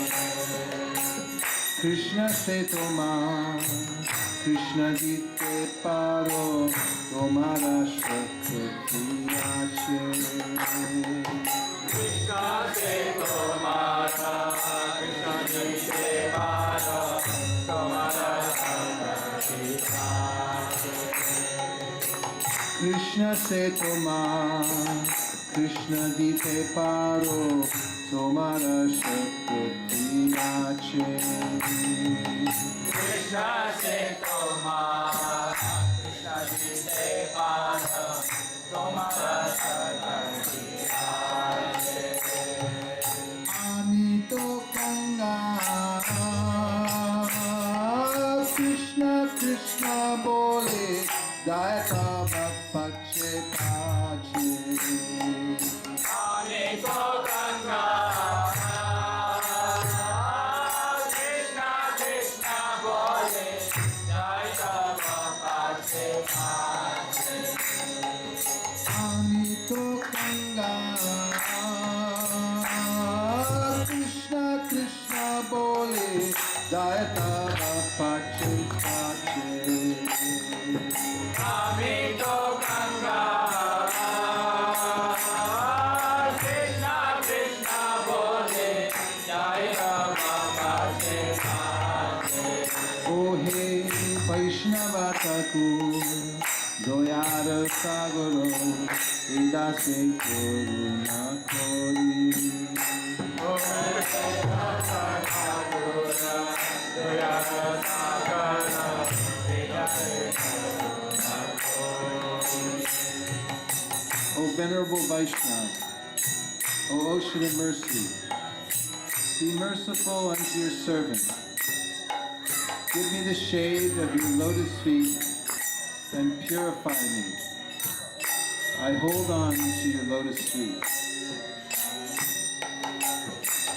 A: Krishna se tomar Krishna dite paro, tomara shakti ache.
D: Krishna se tomara, Krishna dite paro, tomara shakti ache.
A: Krishna se tomar, Krishna dite paro, tomara shakti ache.
D: Krishna se tomara, Krishna dite paro, tomara shakti ache.
A: Ami to Ganga, Krishna Krishna bole, Dayata Bhakpache Pache.
D: Ami to Ganga, Krishna Krishna bole, Jai Rama Pache Pache.
A: Ami to Ganga, Krishna Krishna bole, Dayata Bhakpache Pache.
D: Ami to Ganga, Krishna Krishna bole, Jai Rama Pache Pache.
A: Oh hey Vaishnava Thakur, Doyar Sagaro, Dasa Karuna Kori. O Venerable Vaishnava, O Ocean of Mercy, be merciful unto your servant. Give me the shade of your lotus feet and purify me. I hold on to your lotus feet.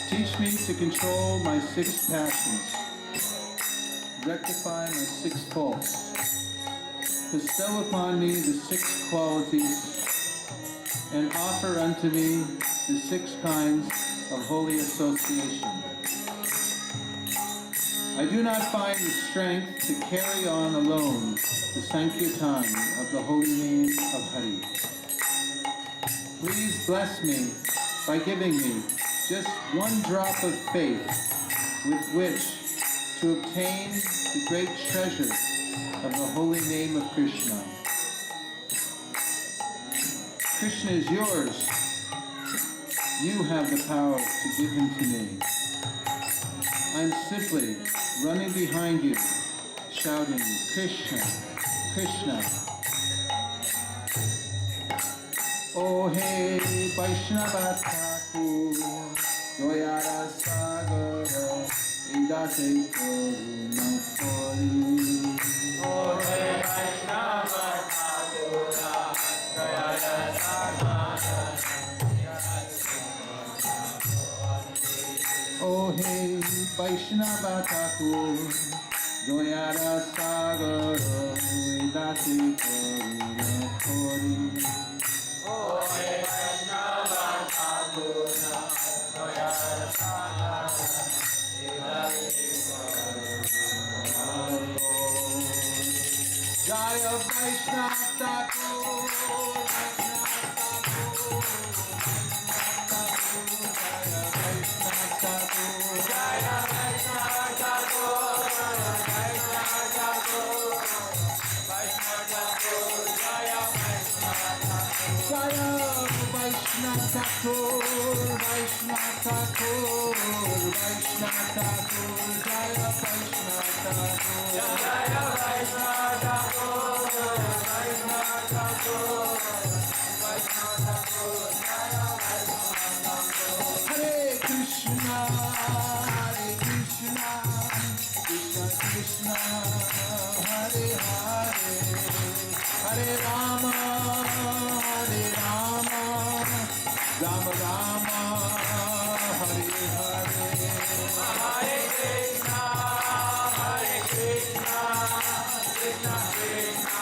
A: Teach me to control my 6 passions, rectify my 6 faults, bestow upon me the 6 qualities, and offer unto me the 6 kinds of holy association. I do not find the strength to carry on alone the Sankirtan of the holy name of Hari. Please bless me by giving me just 1 drop of faith with which to obtain the great treasure of the holy name of Krishna. Krishna is yours. You have the power to give him to me. I'm simply running behind you, shouting, Krishna, Krishna. Oh hey, Vaishnava Thakur, Doyara Sagara, Dasa Karuna Kori.
D: Oh hey Vaishnava Thakur, Doyara Sagara.
A: Oh hey, Vaishnava Thakur, Doyara Sagara, Dasa Karuna Kori.
D: Oh hey Vaishnava Thakur, Doyara Sagara,
A: Jaya Vaishnava Thakur,
D: Jaya Vaishnava Thakur, Vaishnava Thakur, Vaishnava Thakur, Jaya Vaishnava Thakur.
A: Jaya Vaishnava Thakur, Vaishnava Thakur, Vaishnava Thakur, Jaya Vaishnava Thakur.
D: Jaya Vaishnava Thakur, Vaishnava Thakur, Vaishnava Thakur, Jaya Vaishnava Thakur.
A: Hare Krishna, Krishna Krishna, Hare Hare, Hare Rama, Rama Rama, Hare Hare.
D: Hare Krishna, Krishna Krishna,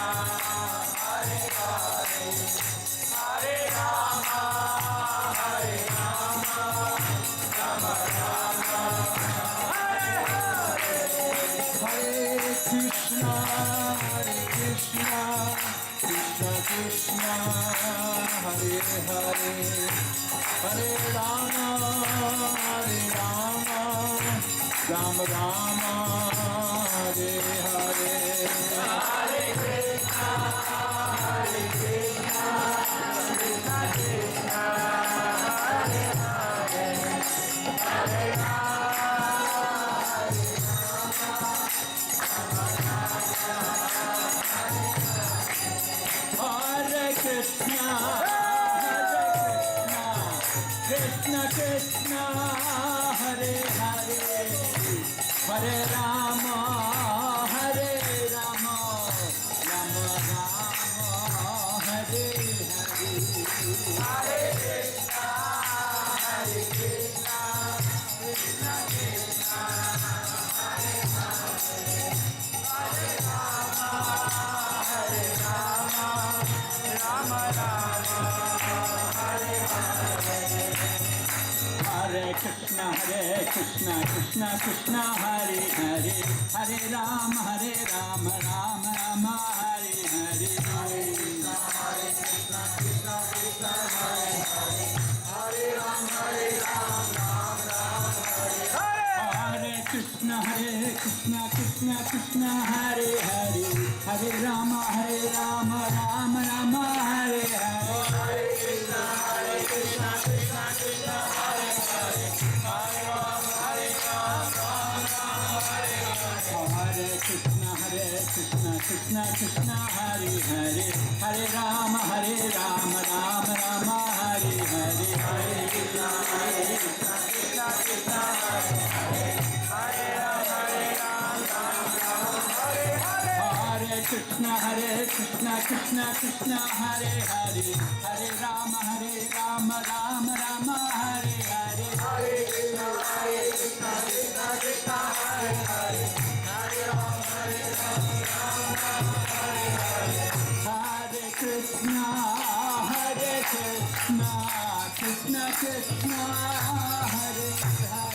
D: Hare Hare, Hare Rama, Rama Rama, Hare Hare.
A: Hare Krishna,
E: Ram Rama, Hare Hare, Hare Krishna, Hare Krishna, Krishna Krishna, Hare Hare, Hare Rama, Hare Krishna, Krishna Krishna, Hare Hare, Hare Rama, Hare Rama, Rama Rama, Hare Hare, Hare Krishna, Hare Krishna, Krishna Krishna, Hare Hare, Hare Rama, Hare Rama, Rama Rama, Hare Hare. Hare Krishna, Krishna Krishna, Hare Hare, Hare Rama, Rama Rama, Hare Hare, Hare Krishna, Krishna Krishna, Hare Hare, Hare Rama, Rama Rama, Hare Hare, Hare Krishna, Krishna Krishna, Hare Hare, Hare Rama, Rama Rama, Hare Hare, Hare Krishna, Krishna Krishna, Hare Hare, Hare Rama, Rama Rama, Hare Hare, Hare Krishna, Krishna Krishna, Hare Hare, Hare Rama, Rama Rama, Hare Hare, Hare Krishna, Krishna Krishna, Hare Hare, Hare Rama, Rama Hare Hare, Hare Krishna, Krishna Krishna, Hare Hare, Hare Rama, Rama Rama, Hare Hare, Hare Krishna, Krishna Krishna, Hare Hare, Hare Rama, Rama Hare Hare, Hare Krishna, Krishna Krishna, Hare Hare, Hare Rama, Rama Rama, Hare Hare, Hare Krishna, Krishna Krishna, Hare Hare, Hare Rama, Rama Rama, Hare Krishna, Krishna Krishna, Hare Hare,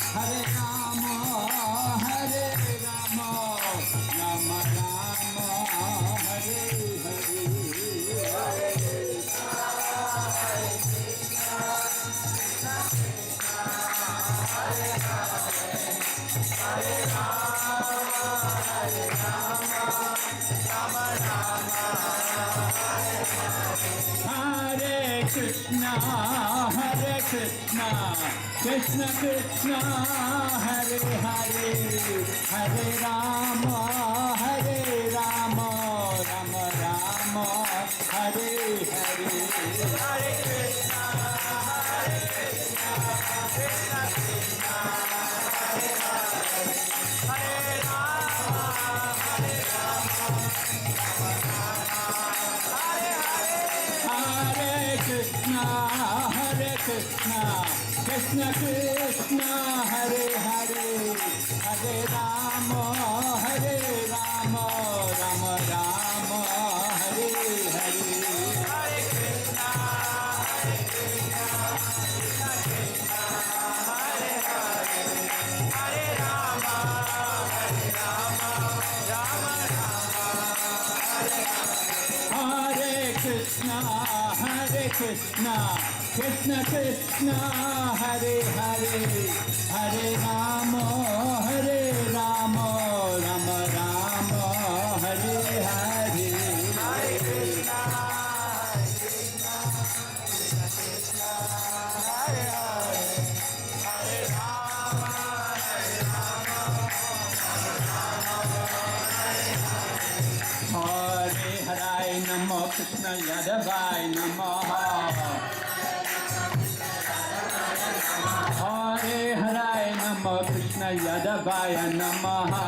E: Hare Rama, Rama Rama, Hare Hare, Hare Krishna, Krishna Krishna, Hare Hare, Hare Rama, Hare Krishna, Krishna Krishna, Hare Hare, Hare Rama, Rama Rama, Hare Hare, Hare Krishna, Krishna Krishna, Hare Hare, Hare Rama, Rama Rama, Hare Hare, Hare Krishna, Krishna Krishna, Hare Hare, Hare Rama, Rama Rama, Hare Hare, Hare Krishna, Krishna Krishna, Hare Hare, Hare Rama, Hare Hare, Namo Krishna Yadavaya Namaha, Hare Hare, Namo Krishna Yadavaya Namaha,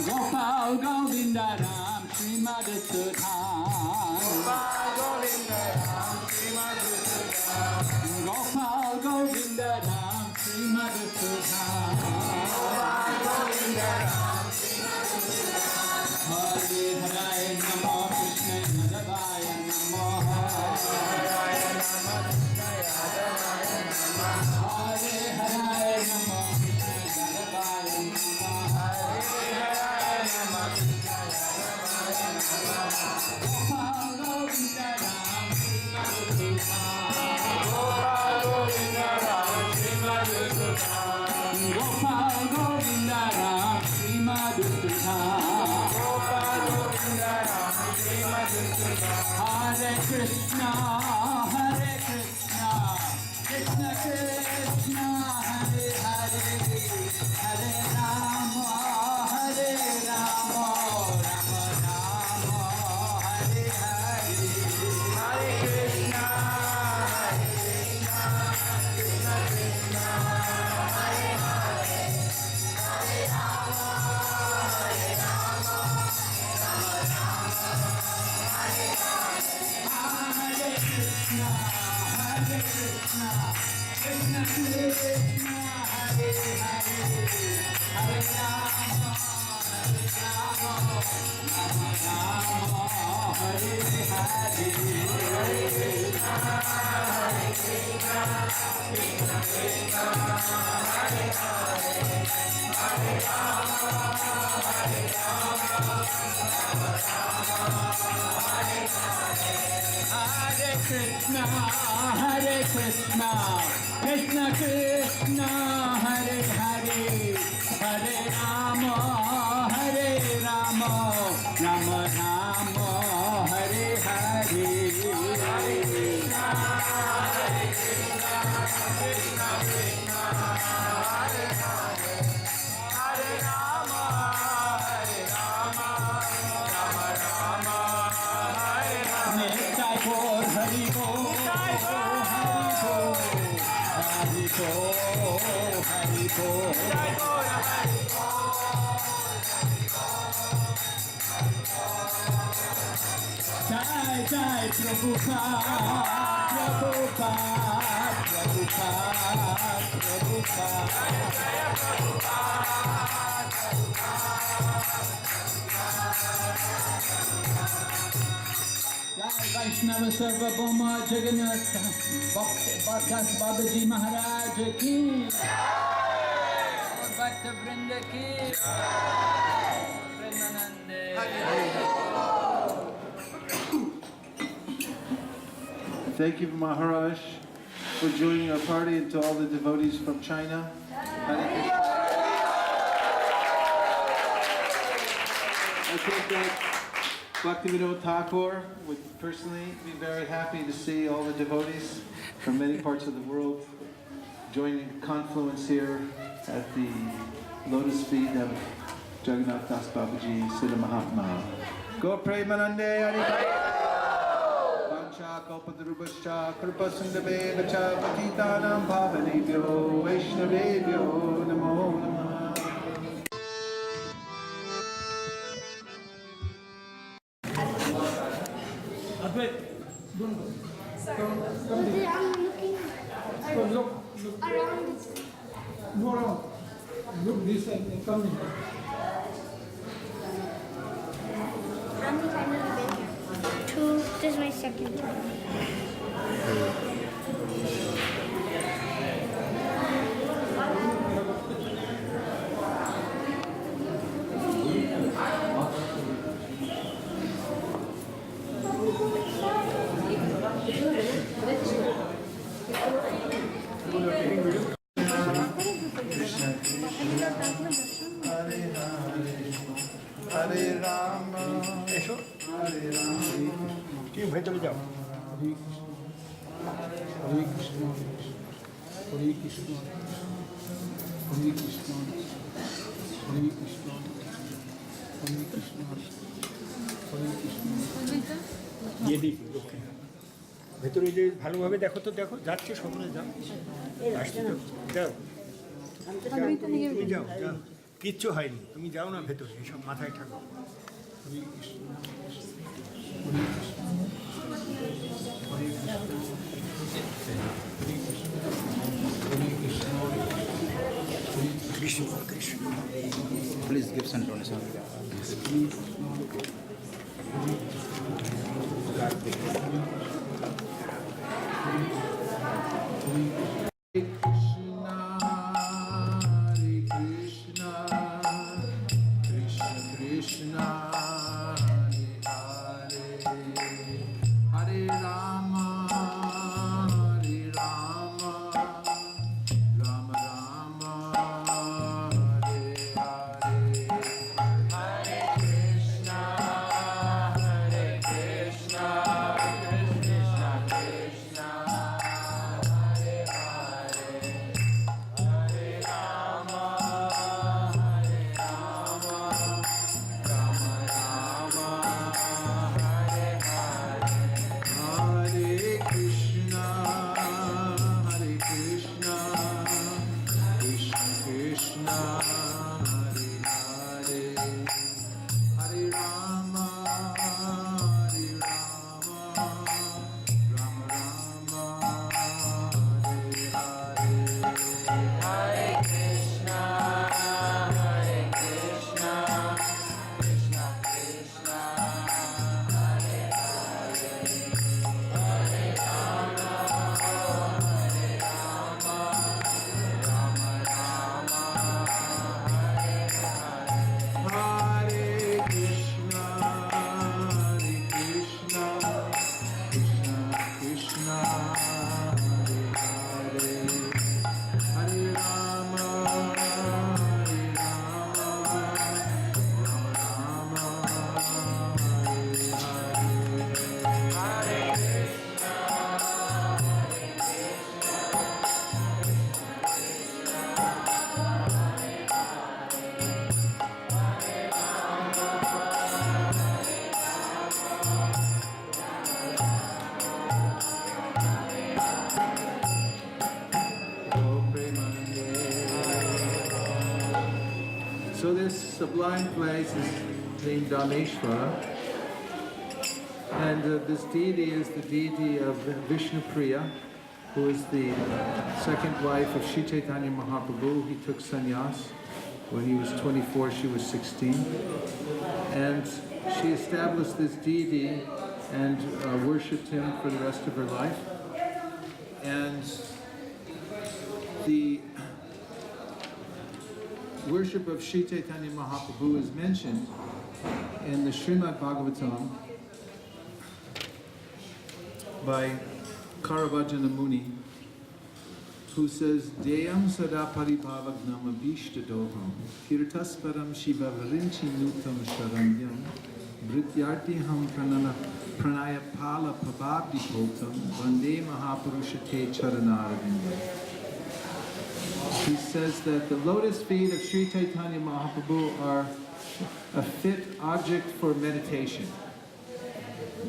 E: Gopal Govinda Ram Srimad Sudhan, Gopal Govinda Ram Srimad Sudhan, Gopal Govinda Ram Srimad Sudhan, Gopal Govinda Ram Srimad Sudhan, Hare Hare, Namo Krishna Yadavaya Namaha, Hare Hare, Namo Krishna Yadavaya Namaha, Hare Hare, Namo Hare Krishna, Krishna Krishna, Hare Hare, Hare Rama, Rama Rama, Hare Hare. Hare Krishna, Krishna Krishna, Hare Hare, Hare Rama, Krishna Krishna, Hare Hare, Hare Rama, Rama Rama, Hare Hare. Hare Krishna, Krishna Krishna, Hare Hare, Hare Rama, Hare Hare. Hare Krishna, Krishna Krishna, Hare Hare, Hare Rama, Rama Rama, Hare Hare. Hare Krishna, Krishna Krishna, Hare Hare, Hare Rama, Rama Rama, Hare Hare. Nitai Gaur Hari Bol, Hari Bol, Hari Bol, Hari Bol. Nitai Gaur Hari Bol, Jai Jai Prabhupada, Prabhupada, Prabhupada, Prabhupada. Jai Vaishnava Sarvabhauma Jagannath Bhaktas Babaji Maharaj ki, और भक्त वृंद की, प्रेमानंदे।
A: Thank you, Maharaj, for joining our party, and to all the devotees from China. Hare Krishna. I think that Bhaktivinoda Thakur would personally be very happy to see all the devotees from many parts of the world joining the confluence here at the lotus feet of Jagannath Das Babaji Siddha Mahatma. Go Premanande Hari Kalpatarubhascha Kripasundabeva Patitanam Bhavanebhyo Vaishnavebhyo Namo Namah.
F: Look around this. No, look this and come in.
G: How many times have you been here? 2. This is my second time.
A: Hare Rama, Hare Rama.
F: ভেতরে যাও হরে কৃষ্ণ হরে কৃষ্ণ হরে কৃষ্ণ হরে কৃষ্ণ হরে কৃষ্ণ হরে কৃষ্ণ দিয়ে দিই ভেতরে যে ভালোভাবে দেখো তো দেখো যাচ্ছে সকলে যাও আসছে তো যাও তুমি যাও যাও কিচ্ছু হয়নি তুমি যাও না ভেতরে এসব মাথায় থাকো হরে কৃষ্ণ হরে Krishna
H: Please give some donation.
A: Hare Krishna, So this sublime place is named Dameshwara, and this deity is the deity of Vishnu Priya, who is the second wife of Sri Chaitanya Mahaprabhu. He took sannyas when he was 24, she was 16, and she established this deity and worshipped him for the rest of her life. And the worship of Sri Chaitanya Mahaprabhu is mentioned in the Srimad Bhagavatam by Karavajana Muni, who says, Deyam sada paribhavagnam abhishtadoham kirtasparam shiva varinchi nutam sharanyam vrityartiham pranaya pala pababdi potam vande mahapurushate charanaravinda. He says that the lotus feet of Sri Chaitanya Mahaprabhu are a fit object for meditation.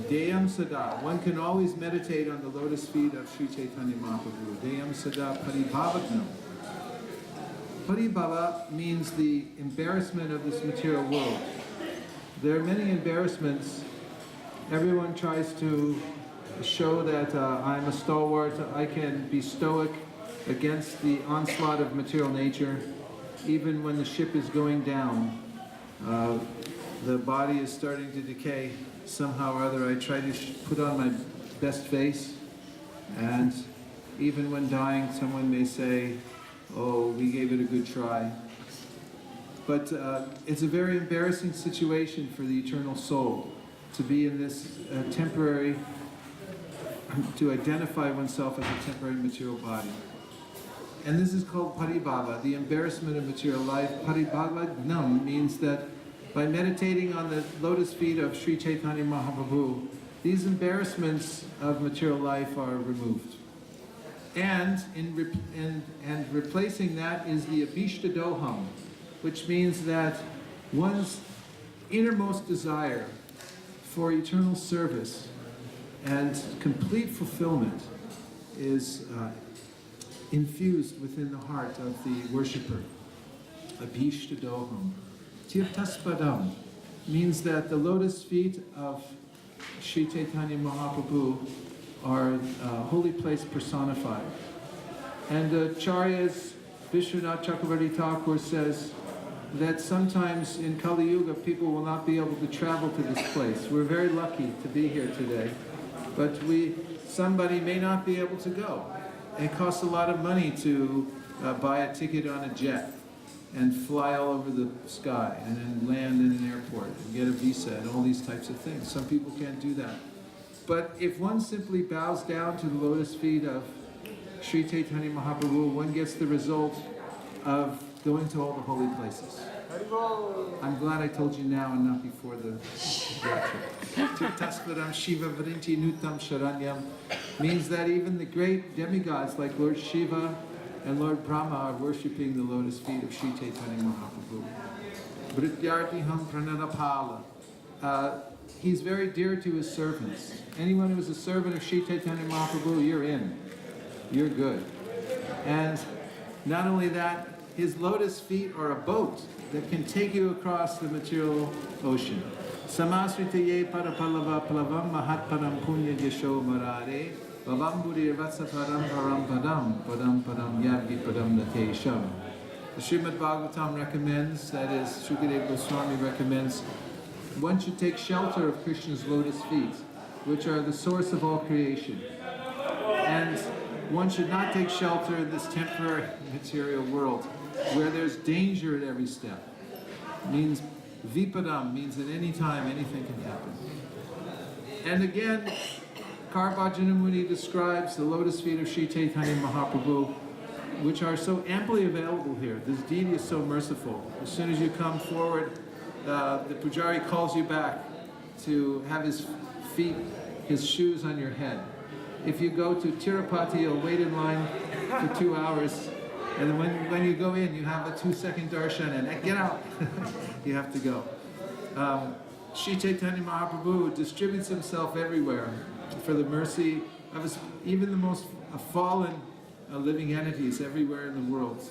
A: Deyam Sada. One can always meditate on the lotus feet of Sri Chaitanya Mahaprabhu. Deyam Sada Paribhavagnam. Paribhava means the embarrassment of this material world. There are many embarrassments. Everyone tries to show that I'm a stalwart, I can be stoic against the onslaught of material nature. Even when the ship is going down, the body is starting to decay. Somehow or other I try to put on my best face, and even when dying someone may say, oh, we gave it a good try. But it's a very embarrassing situation for the eternal soul to be in this temporary, to identify oneself as a temporary material body. And this is called paribhava, the embarrassment of material life. Paribhavagnam means that by meditating on the lotus feet of Sri Chaitanya Mahaprabhu, these embarrassments of material life are removed. And replacing that is the abhishtadoham, which means that one's innermost desire for eternal service and complete fulfillment is infused within the heart of the worshipper. Abhishtadoham. Tirthaspadam means that the lotus feet of Sri Chaitanya Mahaprabhu are a holy place personified. And Charyas Vishwanath Chakravarti Thakur says that sometimes in Kali Yuga people will not be able to travel to this place. We're very lucky to be here today, but somebody may not be able to go. It costs a lot of money to buy a ticket on a jet and fly all over the sky and then land in an airport and get a visa and all these types of things. Some people can't do that. But if one simply bows down to the lotus feet of Sri Chaitanya Mahaprabhu, one gets the result of going to all the holy places. I'm glad I told you now and not before the Yatra. Tirthasparam Shiva Varinti Nutam Sharanyam means that even the great demigods like Lord Shiva and Lord Brahma are worshipping the lotus feet of Sri Chaitanya Mahaprabhu. Vrityartiham pranadapala. He's very dear to his servants. Anyone who is a servant of Sri Chaitanya Mahaprabhu, you're in. You're good. And not only that, his lotus feet are a boat that can take you across the material ocean. Samasritaye parapalava palavam mahatparam punya yasho marare bavamburi vatsaparam param padam padam yabhi padam natesham. The Srimad Bhagavatam recommends, that is, Shukadeva Goswami recommends, one should take shelter of Krishna's lotus feet, which are the source of all creation. And one should not take shelter in this temporary material world, where there's danger at every step. Means vipadam, means at any time anything can happen. And again, Karvajana Muni describes the lotus feet of Sri Chaitanya Mahaprabhu, which are so amply available here. This deity is so merciful. As soon as you come forward, the pujari calls you back to have his feet, his shoes on your head. If you go to Tirupati, you'll wait in line for 2 hours, and then when you go in, you have a 2-second darshan, and get out. You have to go. Sri Chaitanya Mahaprabhu distributes himself everywhere for the mercy of even the most fallen living entities everywhere in the world.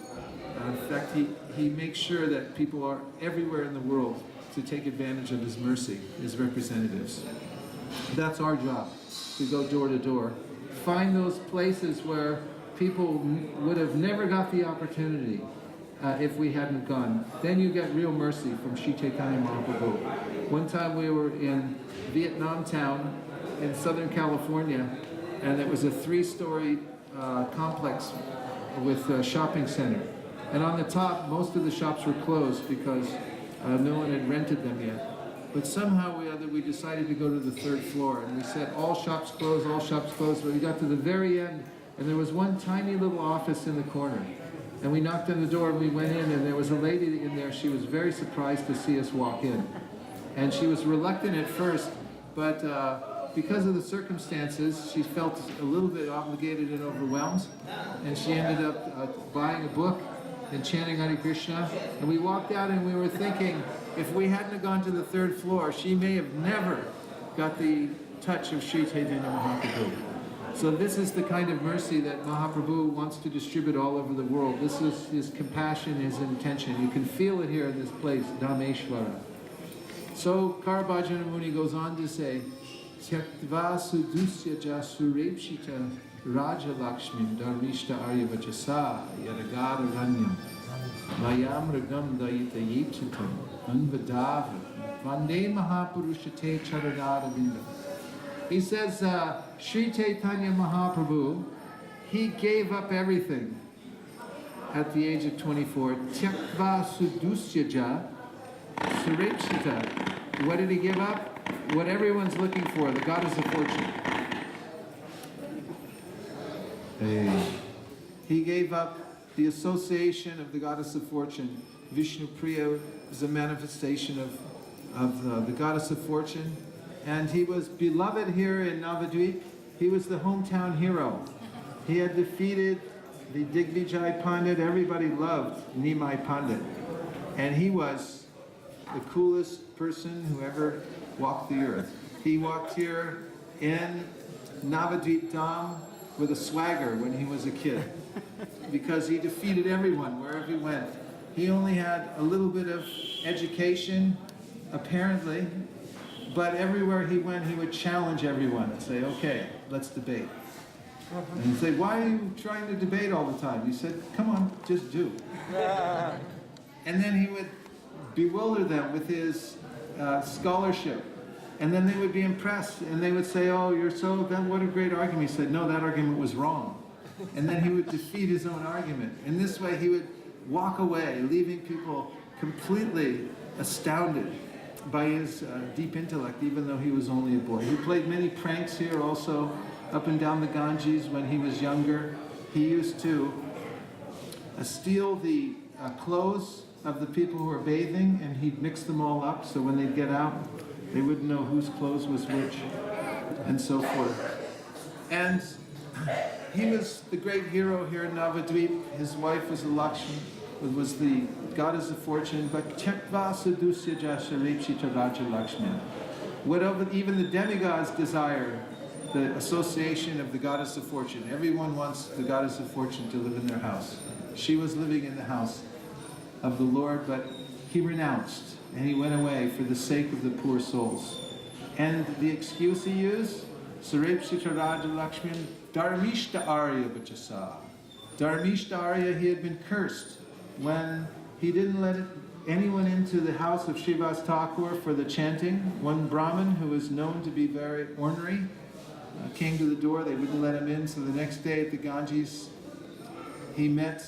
A: In fact, he makes sure that people are everywhere in the world to take advantage of his mercy, his representatives. That's our job, to go door to door. Find those places where people would have never got the opportunity if we hadn't gone. Then you get real mercy from Sri Chaitanya Mahaprabhu. One time we were in Vietnam town in Southern California, and it was a 3-story complex with a shopping center. And on the top, most of the shops were closed because no one had rented them yet. But somehow or other, we decided to go to the 3rd floor, and we said, all shops closed, all shops closed. But we got to the very end, and there was one tiny little office in the corner. And we knocked on the door, and we went in, and there was a lady in there. She was very surprised to see us walk in. And she was reluctant at first, but because of the circumstances, she felt a little bit obligated and overwhelmed. And she ended up buying a book and chanting Hare Krishna. And we walked out, and we were thinking, if we hadn't have gone to the 3rd floor, she may have never got the touch of Sri Chaitanya Mahaprabhu. So this is the kind of mercy that Mahaprabhu wants to distribute all over the world. This is his compassion, his intention. You can feel it here in this place, Dhameshwara. So Karabhajana Muni goes on to say, Tyaktva sudusya jasurepshita Raja Lakshmin Dharmishta Aryavachasa Yaragara Ranyam Mayam Ragam Dayita Yichitam Anvadava Vande Mahapurushate Charanara Vinda. He says, Sri Chaitanya Mahaprabhu, he gave up everything at the age of 24. Tyaktva sudusya surepshita. What did he give up? What everyone's looking for, the goddess of fortune. He gave up the association of the goddess of fortune. Vishnu Priya is a manifestation of the goddess of fortune. And he was beloved here in Navadvip. He was the hometown hero. He had defeated the Digvijay Pandit. Everybody loved Nimai Pandit. And he was the coolest person who ever walked the earth. He walked here in Navadvip Dham with a swagger when he was a kid, because he defeated everyone wherever he went. He only had a little bit of education, apparently, but everywhere he went, he would challenge everyone and say, okay, let's debate. And he'd say, why are you trying to debate all the time? He said, come on, just do. And then he would bewilder them with his scholarship. And then they would be impressed, and they would say, oh, what a great argument. He said, no, that argument was wrong. And then he would defeat his own argument. In this way, he would walk away, leaving people completely astounded by his deep intellect, even though he was only a boy. He played many pranks here also, up and down the Ganges when he was younger. He used to steal the clothes of the people who were bathing, and he'd mix them all up, so when they'd get out, they wouldn't know whose clothes was which, and so forth. And he was the great hero here in Navadvip. His wife was Lakshmi, was the goddess of fortune, but Tyaktva sadusya jasharepshita Raja Lakshmi. Whatever even the demigods desire the association of the goddess of fortune. Everyone wants the goddess of fortune to live in their house. She was living in the house. of the Lord, but he renounced and he went away for the sake of the poor souls. And the excuse he used, Sarepsita Raja Lakshman Dharmishta Arya Vachasa. Dharmishta Arya, he had been cursed when he didn't let anyone into the house of Srivas Thakur for the chanting. One Brahmin who was known to be very ornery came to the door, they wouldn't let him in, so the next day at the Ganges, he met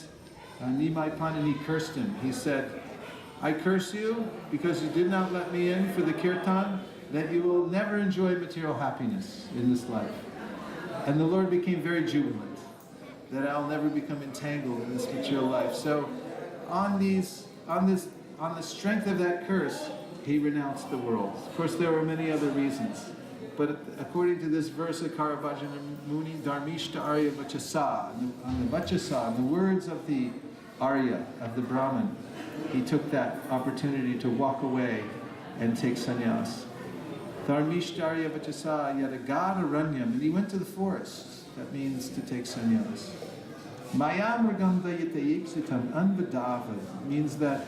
A: Nimai Pan and he cursed him. He said, I curse you because you did not let me in for the kirtan, that you will never enjoy material happiness in this life. And the Lord became very jubilant, that I'll never become entangled in this material life. So on the strength of that curse, he renounced the world. Of course, there were many other reasons. But according to this verse, Karavajana Muni, Dharmishta Arya Vachasa, on the Vachasa, the words of the Arya, of the Brahmin, he took that opportunity to walk away and take sannyas. Dharmishta Arya Vachasa Yadagada Ranyam, and he went to the forest. That means to take sannyas. Mayamraganda Yatayipsitam Anvadava means that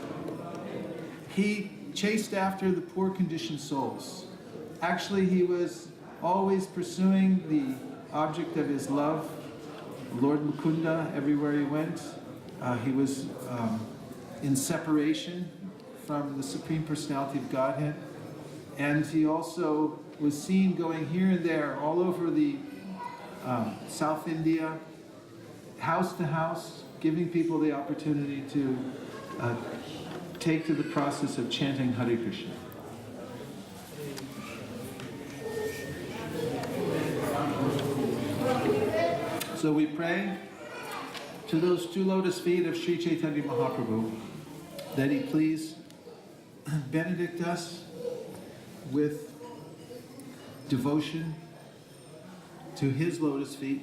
A: he chased after the poor conditioned souls. Actually, he was always pursuing the object of his love, Lord Mukunda, everywhere he went. He was in separation from the Supreme Personality of Godhead. And he also was seen going here and there, all over the South India, house to house, giving people the opportunity to take to the process of chanting Hare Krishna. So we pray to those two lotus feet of Sri Chaitanya Mahaprabhu that he please benedict us with devotion to his lotus feet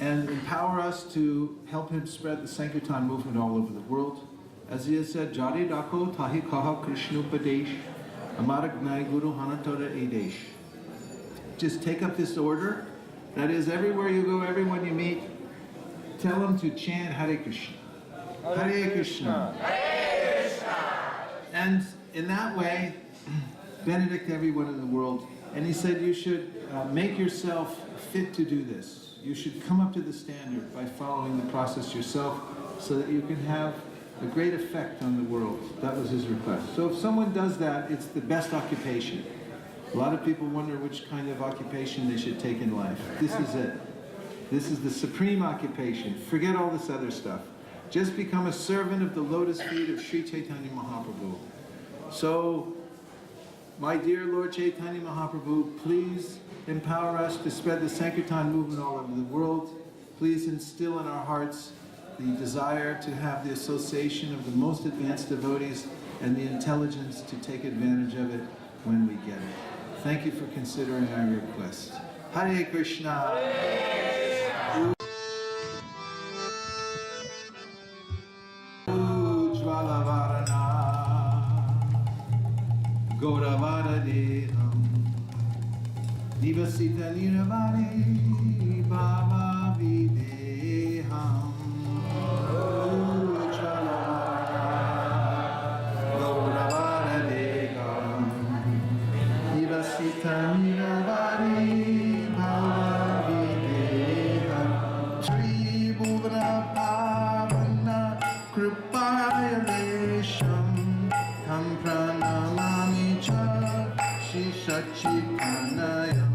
A: and empower us to help him spread the Sankirtan movement all over the world. As he has said, Jari Dako Tahi Kaha Krishna Upadesh Amaragnai Guru Hanatora Edesh. Just take up this order. That is, everywhere you go, everyone you meet, tell them to chant Hare Krishna. Hare Krishna. Hare Krishna. And in that way, benedict everyone in the world. And he said you should make yourself fit to do this. You should come up to the standard by following the process yourself so that you can have a great effect on the world. That was his request. So if someone does that, it's the best occupation. A lot of people wonder which kind of occupation they should take in life. This is it. This is the supreme occupation. Forget all this other stuff. Just become a servant of the lotus feet of Sri Chaitanya Mahaprabhu. So, my dear Lord Chaitanya Mahaprabhu, please empower us to spread the Sankirtan movement all over the world. Please instill in our hearts the desire to have the association of the most advanced devotees and the intelligence to take advantage of it when we get it. Thank you for considering our request. Hare Krishna. Ujjvala Gauravara Deham Nivasita Niravani Bhava Videham Gauravara Deham Nivasita Niravani Bhava Videham Sri Bhuvana Pavana Kripaya Desham Tam Pranamami Cha Shri Sachitanayam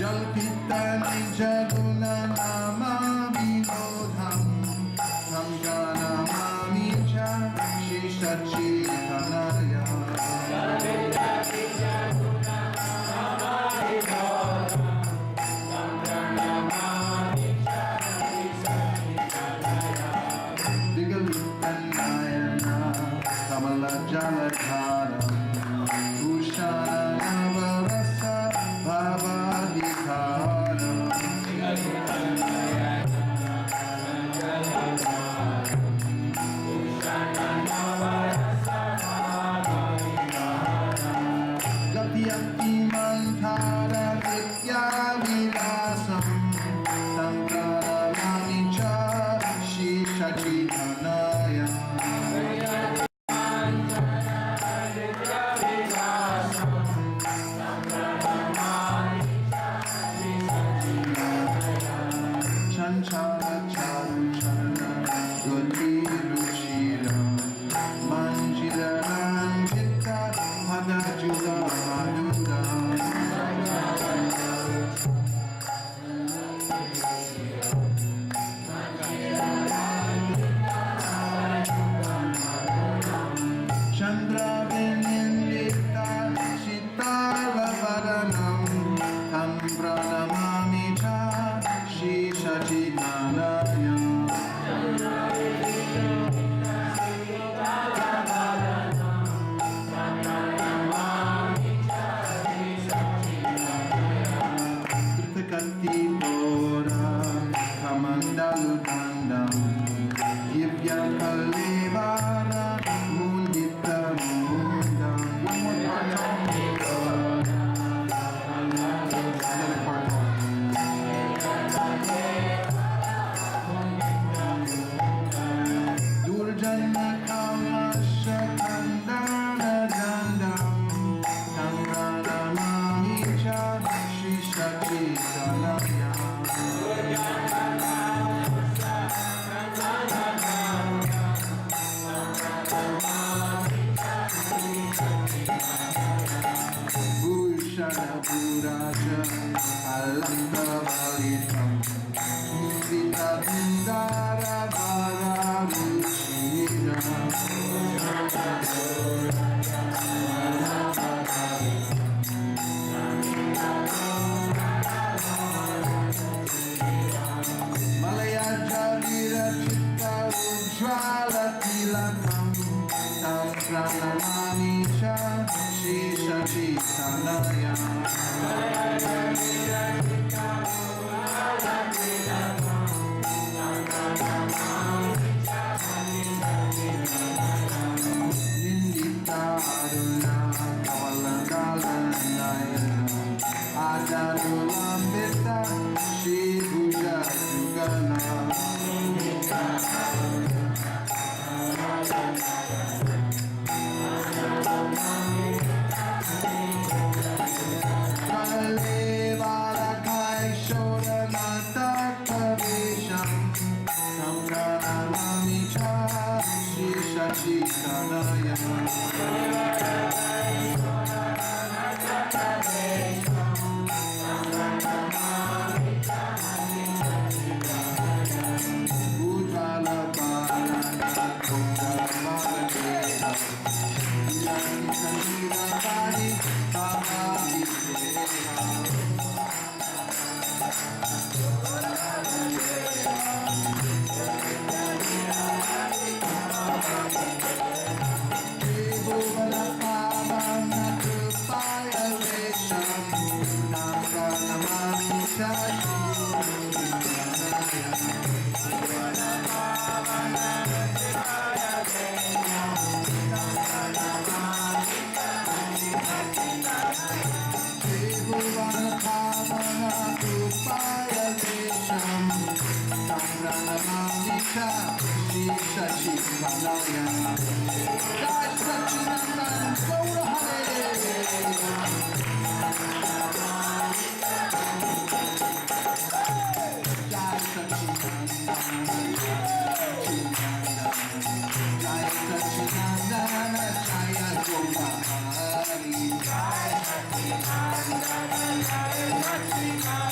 A: Kalpita nijaguna nama vinodham Tam janamami cha Shishachitanaya Digalutanayana Kamala Jaladharam Bhushana Navarasa Bhavadikaram Gatyati Mantara Vidya Vilasam Tankaramani Cha Shishachitanaya Chanchara Charuchana Gati Ruchira Manjira Ranjita Madajula Madura Chandra Vinindita Shitala Varanam Tam Pranamami Cha Shishachitanaya Kritakati Bora Kamandalu Dandam Divya Kalevara Mundita Mundam One more part. Durjana Kamasha Kandana Dandam Kandana Mamicha Shishachitanaya Bhushana Puraja Alaka Valitam Mudita Dindara Vararuchira Malaya Jalira Chitta Ujjvala Tilakam Tam Pranamami Cha Shishachitanaya Nindita Aruna Kavalandalanayana Ajanulambita Shibuja Jugana Kalevara Kai Shoranata Kavisham Samranamami Cha Shishachitanaya Ujjvala Bharata Kundamala Deva Yani Sandira Bani Baba Vishera Devovala Pavana Krupaya Vesham Namranamami Chashi Devovala Pavana Krupaya Vesham Namranamami Chashi Sachitanaya Jai Sachitananda Gaura Hare Jai Sachitananda Jai Sachitananda Jaya Gaura Hari Jai Sachitananda Jai Sachitananda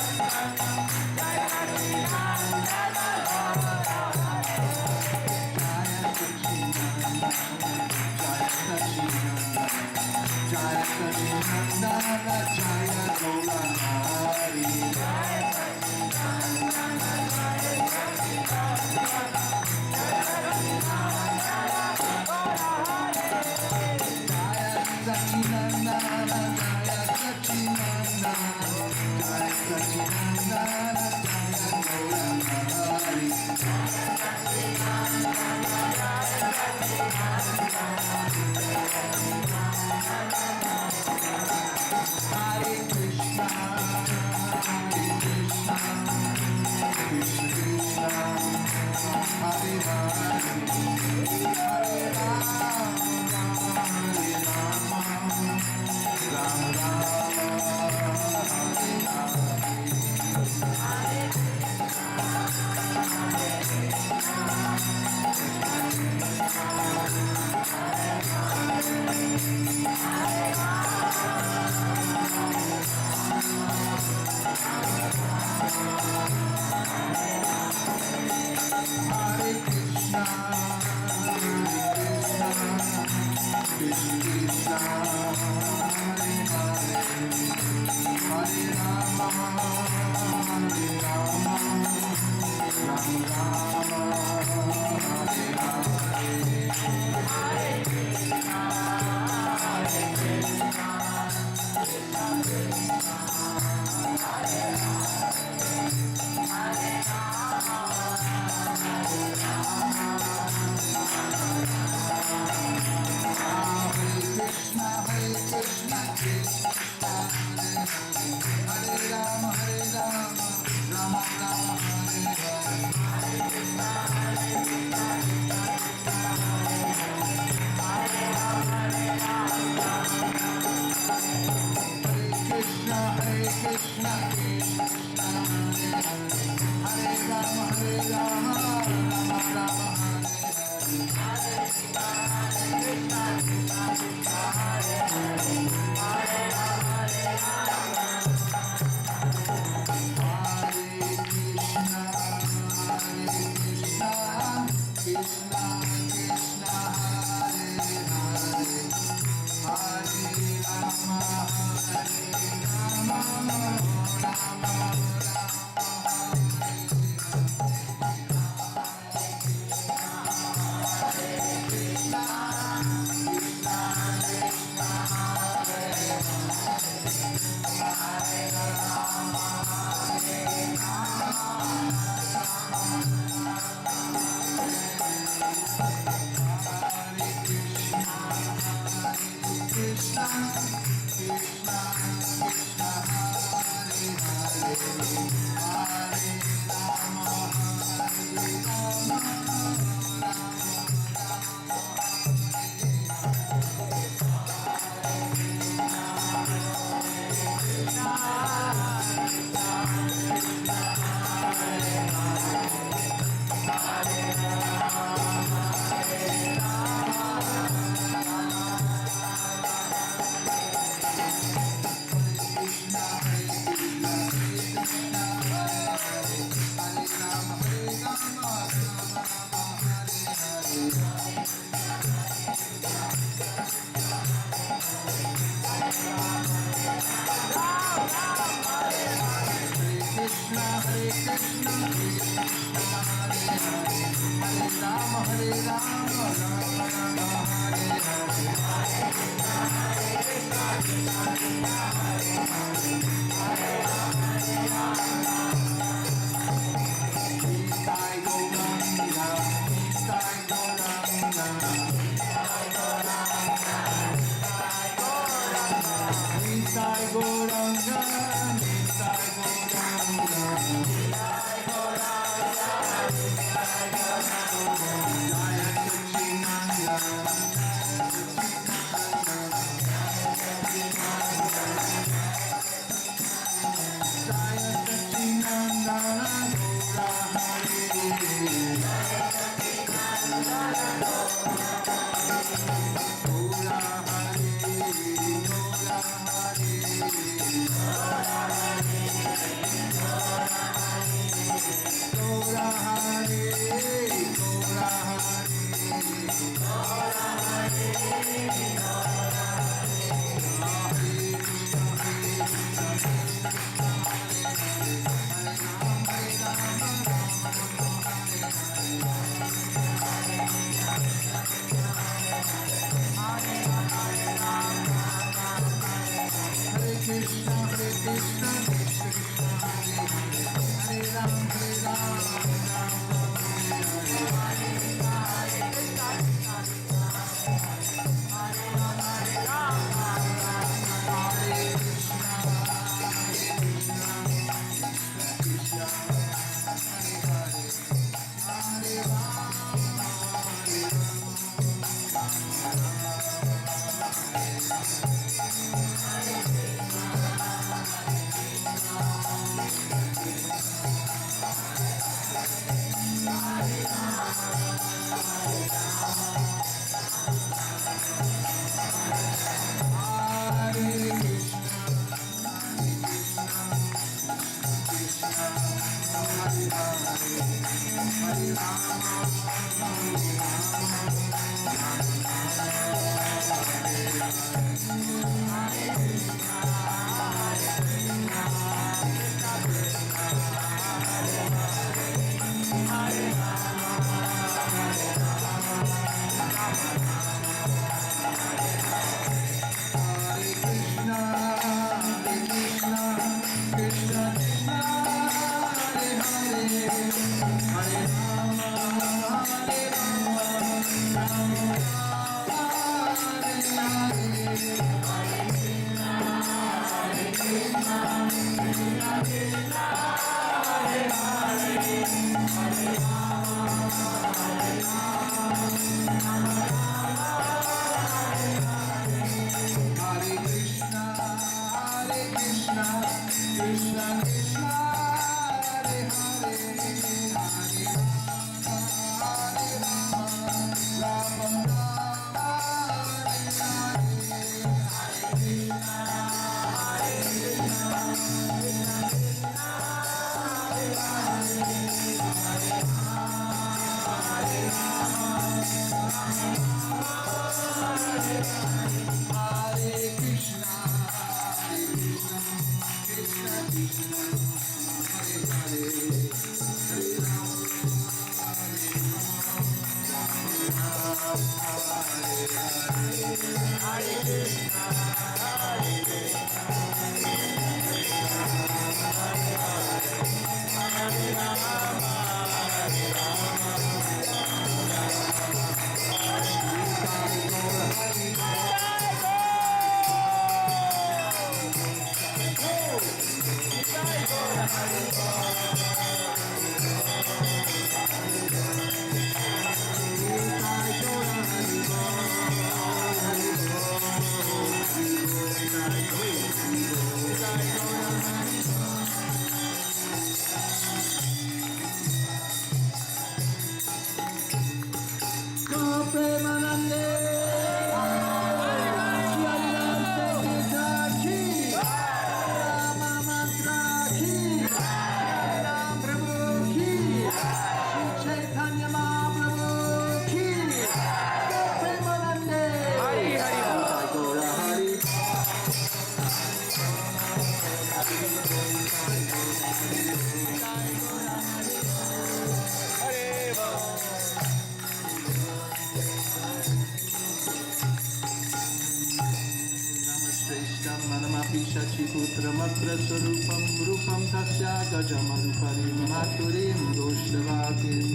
A: Putramapraswarupam Rupam Tasya Gajamanuparim Maturim Doshtavakim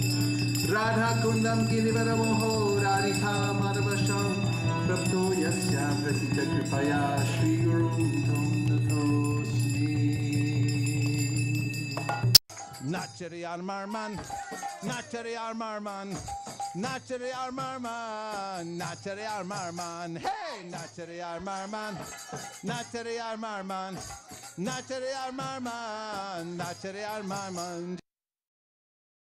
A: Radha Kundam Girivaramoho Radhika Madhavasham Prapto Yasya Pratika Kripaya Shri Guru Tam Natosmi Nachari Armarman Nachari Armarman Nachari Armarman Nachari Armarman Hey Nachari Armarman Nachari Armarman Nachari Armarman Nachari Armarman